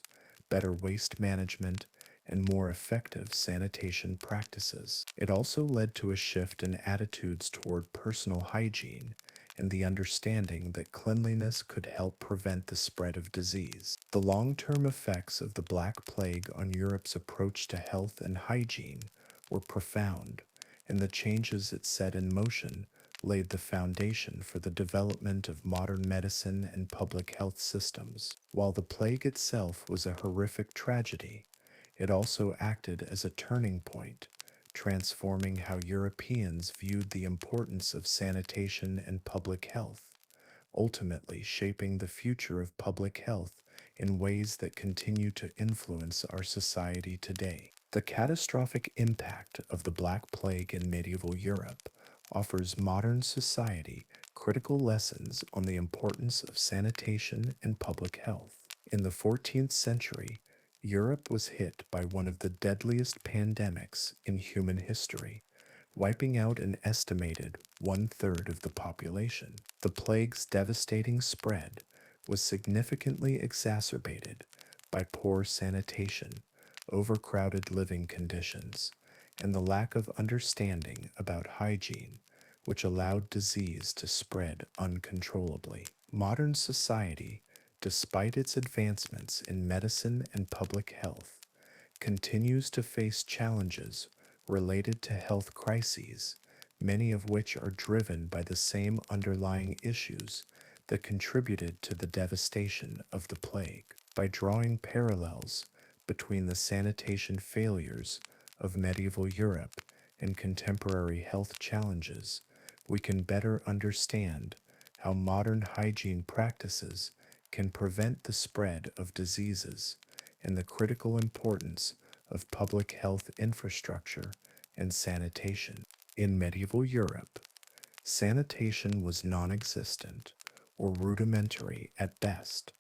better waste management, and more effective sanitation practices. It also led to a shift in attitudes toward personal hygiene and the understanding that cleanliness could help prevent the spread of disease. The long-term effects of the Black Plague on Europe's approach to health and hygiene were profound, and the changes it set in motion laid the foundation for the development of modern medicine and public health systems. While the plague itself was a horrific tragedy, it also acted as a turning point, transforming how Europeans viewed the importance of sanitation and public health, ultimately shaping the future of public health in ways that continue to influence our society today. The catastrophic impact of the Black Plague in medieval Europe offers modern society critical lessons on the importance of sanitation and public health. In the 14th century, Europe was hit by one of the deadliest pandemics in human history, wiping out an estimated one-third of the population. The plague's devastating spread was significantly exacerbated by poor sanitation, overcrowded living conditions, and the lack of understanding about hygiene, which allowed disease to spread uncontrollably. Modern society, despite its advancements in medicine and public health, continues to face challenges related to health crises, many of which are driven by the same underlying issues that contributed to the devastation of the plague. By drawing parallels between the sanitation failures of medieval Europe and contemporary health challenges, we can better understand how modern hygiene practices can prevent the spread of diseases and the critical importance of public health infrastructure and sanitation. In medieval Europe, sanitation was non-existent or rudimentary at best.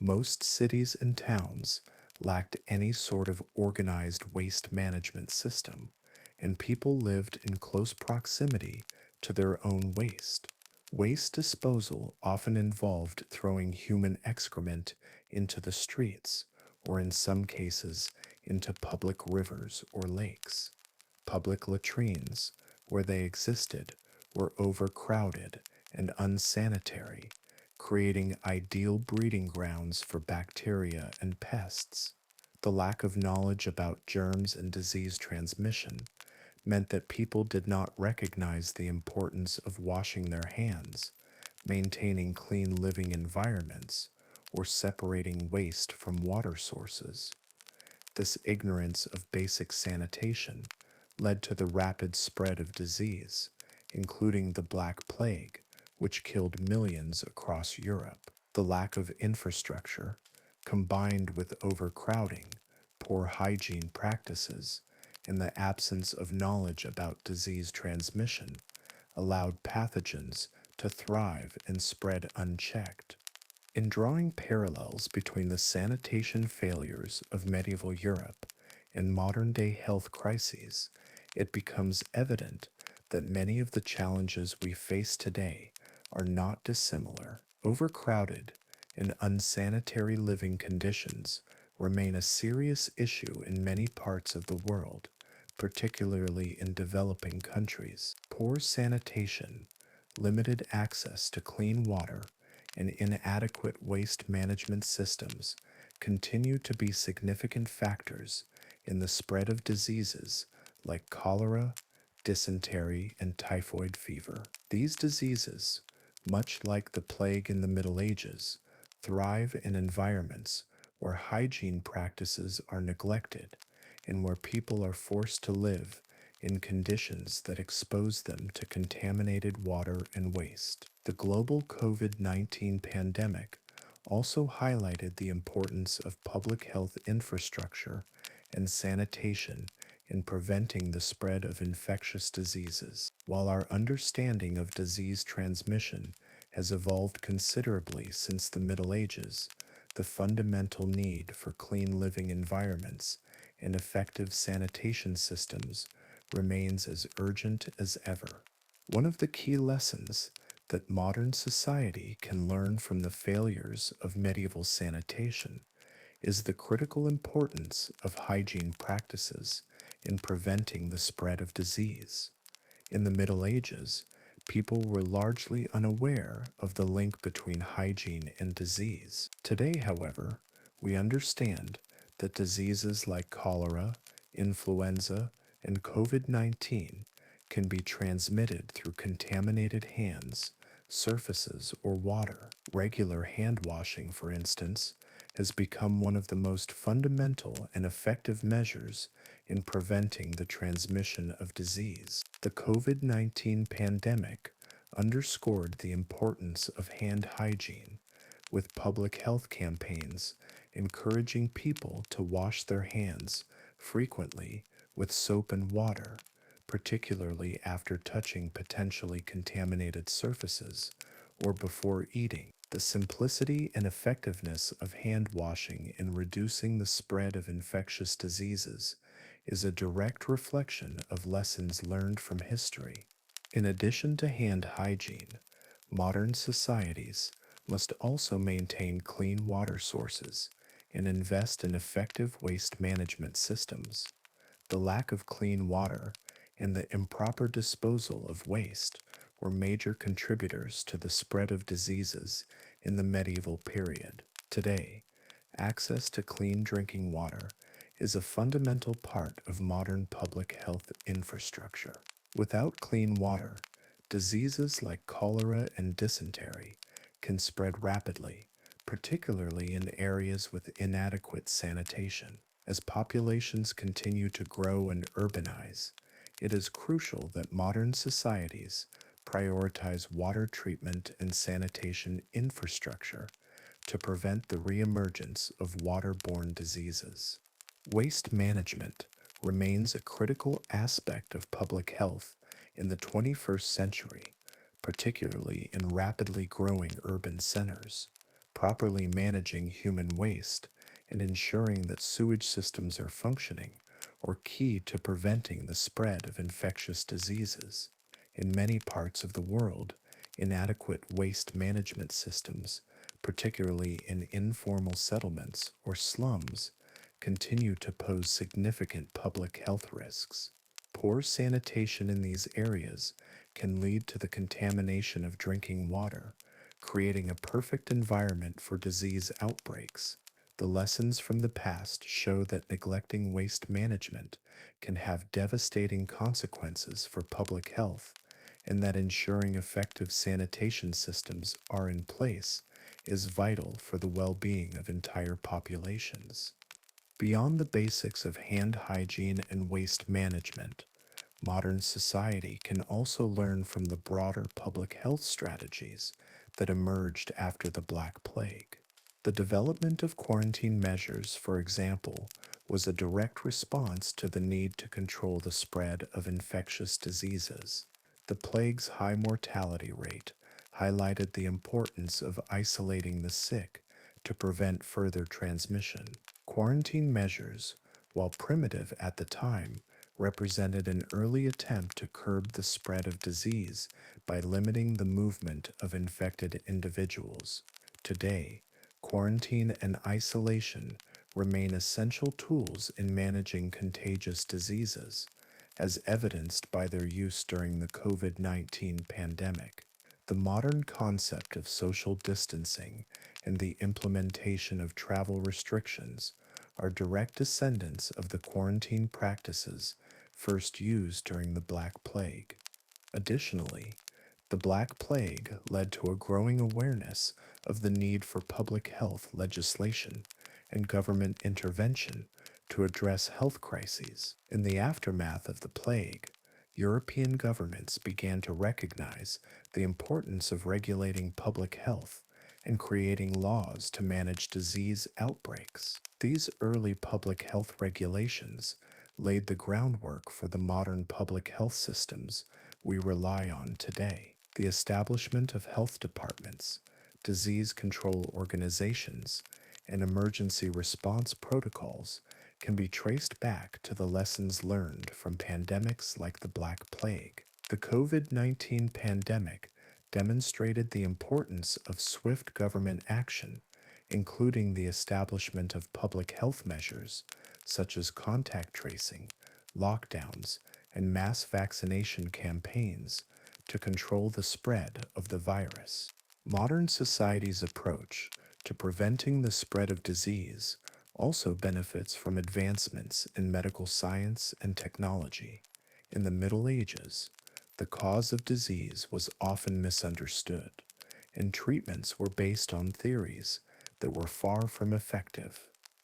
Most cities and towns lacked any sort of organized waste management system, and people lived in close proximity to their own waste. Waste disposal often involved throwing human excrement into the streets, or in some cases, into public rivers or lakes. Public latrines, where they existed, were overcrowded and unsanitary, creating ideal breeding grounds for bacteria and pests. The lack of knowledge about germs and disease transmission meant that people did not recognize the importance of washing their hands, maintaining clean living environments, or separating waste from water sources. This ignorance of basic sanitation led to the rapid spread of disease, including the Black Plague, which killed millions across Europe. The lack of infrastructure, combined with overcrowding, poor hygiene practices, and the absence of knowledge about disease transmission, allowed pathogens to thrive and spread unchecked. In drawing parallels between the sanitation failures of medieval Europe and modern-day health crises, it becomes evident that many of the challenges we face today are not dissimilar. Overcrowded and unsanitary living conditions remain a serious issue in many parts of the world, particularly in developing countries. Poor sanitation, limited access to clean water, and inadequate waste management systems continue to be significant factors in the spread of diseases like cholera, dysentery, and typhoid fever. These diseases, much like the plague in the Middle Ages, thrive in environments where hygiene practices are neglected and where people are forced to live in conditions that expose them to contaminated water and waste. The global COVID-19 pandemic also highlighted the importance of public health infrastructure and sanitation in preventing the spread of infectious diseases. While our understanding of disease transmission has evolved considerably since the Middle Ages, the fundamental need for clean living environments and effective sanitation systems remains as urgent as ever. One of the key lessons that modern society can learn from the failures of medieval sanitation is the critical importance of hygiene practices in preventing the spread of disease. In the Middle Ages, people were largely unaware of the link between hygiene and disease. Today, however, we understand that diseases like cholera, influenza, and COVID-19 can be transmitted through contaminated hands, surfaces, or water. Regular hand washing, for instance, has become one of the most fundamental and effective measures in preventing the transmission of disease. The COVID-19 pandemic underscored the importance of hand hygiene, with public health campaigns encouraging people to wash their hands frequently with soap and water, particularly after touching potentially contaminated surfaces or before eating. The simplicity and effectiveness of hand washing in reducing the spread of infectious diseases is a direct reflection of lessons learned from history. In addition to hand hygiene, modern societies must also maintain clean water sources and invest in effective waste management systems. The lack of clean water and the improper disposal of waste were major contributors to the spread of diseases in the medieval period. Today, access to clean drinking water is a fundamental part of modern public health infrastructure. Without clean water, diseases like cholera and dysentery can spread rapidly, particularly in areas with inadequate sanitation. As populations continue to grow and urbanize, it is crucial that modern societies prioritize water treatment and sanitation infrastructure to prevent the reemergence of waterborne diseases. Waste management remains a critical aspect of public health in the 21st century, particularly in rapidly growing urban centers. Properly managing human waste and ensuring that sewage systems are functioning are key to preventing the spread of infectious diseases. In many parts of the world, inadequate waste management systems, particularly in informal settlements or slums, continue to pose significant public health risks. Poor sanitation in these areas can lead to the contamination of drinking water, creating a perfect environment for disease outbreaks. The lessons from the past show that neglecting waste management can have devastating consequences for public health, and that ensuring effective sanitation systems are in place is vital for the well-being of entire populations. Beyond the basics of hand hygiene and waste management, modern society can also learn from the broader public health strategies that emerged after the Black Plague. The development of quarantine measures, for example, was a direct response to the need to control the spread of infectious diseases. The plague's high mortality rate highlighted the importance of isolating the sick to prevent further transmission. Quarantine measures, while primitive at the time, represented an early attempt to curb the spread of disease by limiting the movement of infected individuals. Today, quarantine and isolation remain essential tools in managing contagious diseases, as evidenced by their use during the COVID-19 pandemic. The modern concept of social distancing and the implementation of travel restrictions are direct descendants of the quarantine practices first used during the Black Plague. Additionally, the Black Plague led to a growing awareness of the need for public health legislation and government intervention to address health crises. In the aftermath of the plague, European governments began to recognize the importance of regulating public health and creating laws to manage disease outbreaks. These early public health regulations laid the groundwork for the modern public health systems we rely on today. The establishment of health departments, disease control organizations, and emergency response protocols can be traced back to the lessons learned from pandemics like the Black Plague. The COVID-19 pandemic demonstrated the importance of swift government action, including the establishment of public health measures such as contact tracing, lockdowns, and mass vaccination campaigns to control the spread of the virus. Modern society's approach to preventing the spread of disease also benefits from advancements in medical science and technology. In the Middle Ages, the cause of disease was often misunderstood, and treatments were based on theories that were far from effective.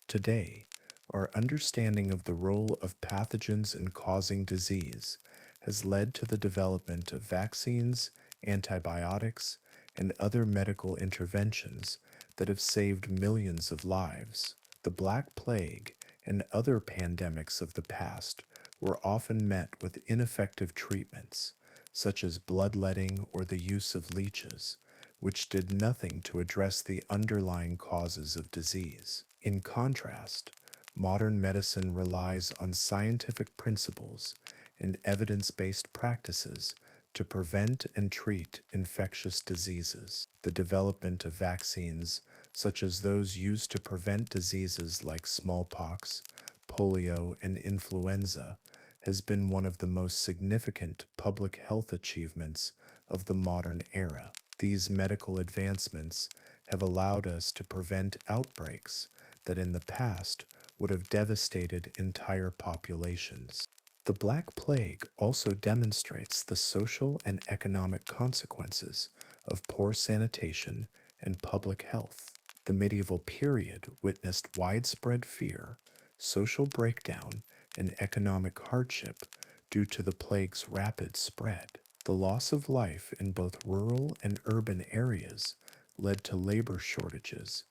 Today, our understanding of the role of pathogens in causing disease has led to the development of vaccines, antibiotics, and other medical interventions that have saved millions of lives. The Black Plague and other pandemics of the past were often met with ineffective treatments, such as bloodletting or the use of leeches, which did nothing to address the underlying causes of disease. In contrast, modern medicine relies on scientific principles and evidence-based practices to prevent and treat infectious diseases. The development of vaccines, such as those used to prevent diseases like smallpox, polio, and influenza, has been one of the most significant public health achievements of the modern era. These medical advancements have allowed us to prevent outbreaks that in the past would have devastated entire populations. The Black Plague also demonstrates the social and economic consequences of poor sanitation and public health. The medieval period witnessed widespread fear, social breakdown, and economic hardship due to the plague's rapid spread. The loss of life in both rural and urban areas led to labor shortages,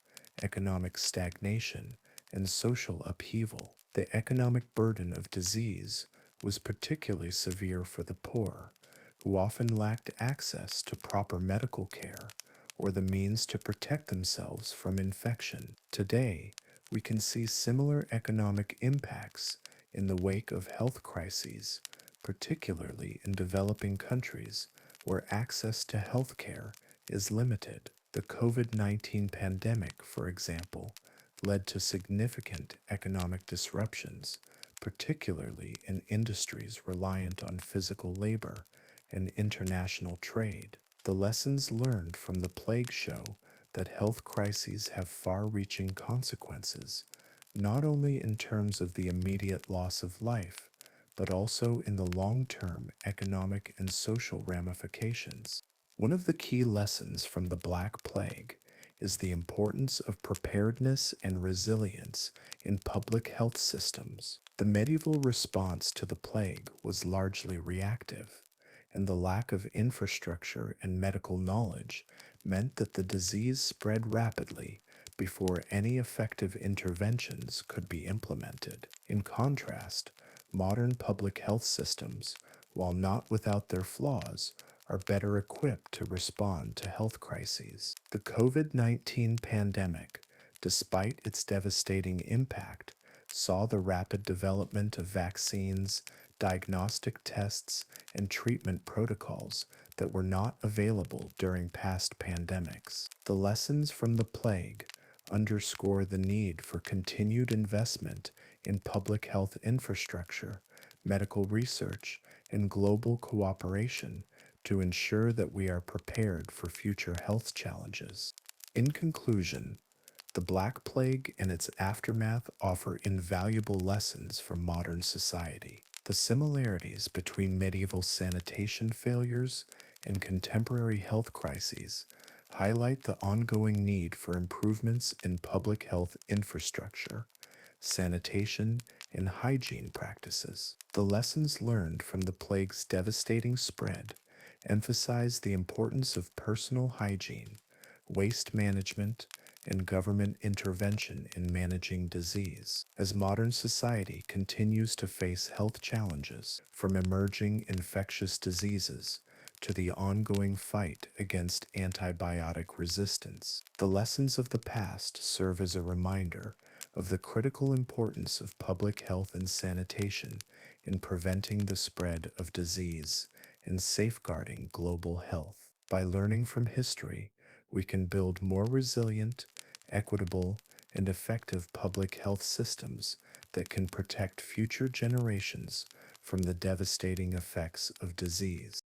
economic stagnation, and social upheaval. The economic burden of disease was particularly severe for the poor, who often lacked access to proper medical care or the means to protect themselves from infection. Today, we can see similar economic impacts in the wake of health crises, particularly in developing countries where access to health care is limited. The COVID-19 pandemic, for example, led to significant economic disruptions, particularly in industries reliant on physical labor and international trade. The lessons learned from the plague show that health crises have far-reaching consequences, not only in terms of the immediate loss of life, but also in the long-term economic and social ramifications. One of the key lessons from the Black Plague is the importance of preparedness and resilience in public health systems. The medieval response to the plague was largely reactive, and the lack of infrastructure and medical knowledge meant that the disease spread rapidly before any effective interventions could be implemented. In contrast, modern public health systems, while not without their flaws, are better equipped to respond to health crises. The COVID-19 pandemic, despite its devastating impact, saw the rapid development of vaccines, diagnostic tests, and treatment protocols that were not available during past pandemics. The lessons from the plague underscore the need for continued investment in public health infrastructure, medical research, and global cooperation to ensure that we are prepared for future health challenges. In conclusion, the Black Plague and its aftermath offer invaluable lessons for modern society. The similarities between medieval sanitation failures and contemporary health crises highlight the ongoing need for improvements in public health infrastructure, sanitation, and hygiene practices. The lessons learned from the plague's devastating spread emphasize the importance of personal hygiene, waste management, and government intervention in managing disease. As modern society continues to face health challenges, from emerging infectious diseases to the ongoing fight against antibiotic resistance, the lessons of the past serve as a reminder of the critical importance of public health and sanitation in preventing the spread of disease and safeguarding global health. By learning from history, we can build more resilient, equitable, and effective public health systems that can protect future generations from the devastating effects of disease.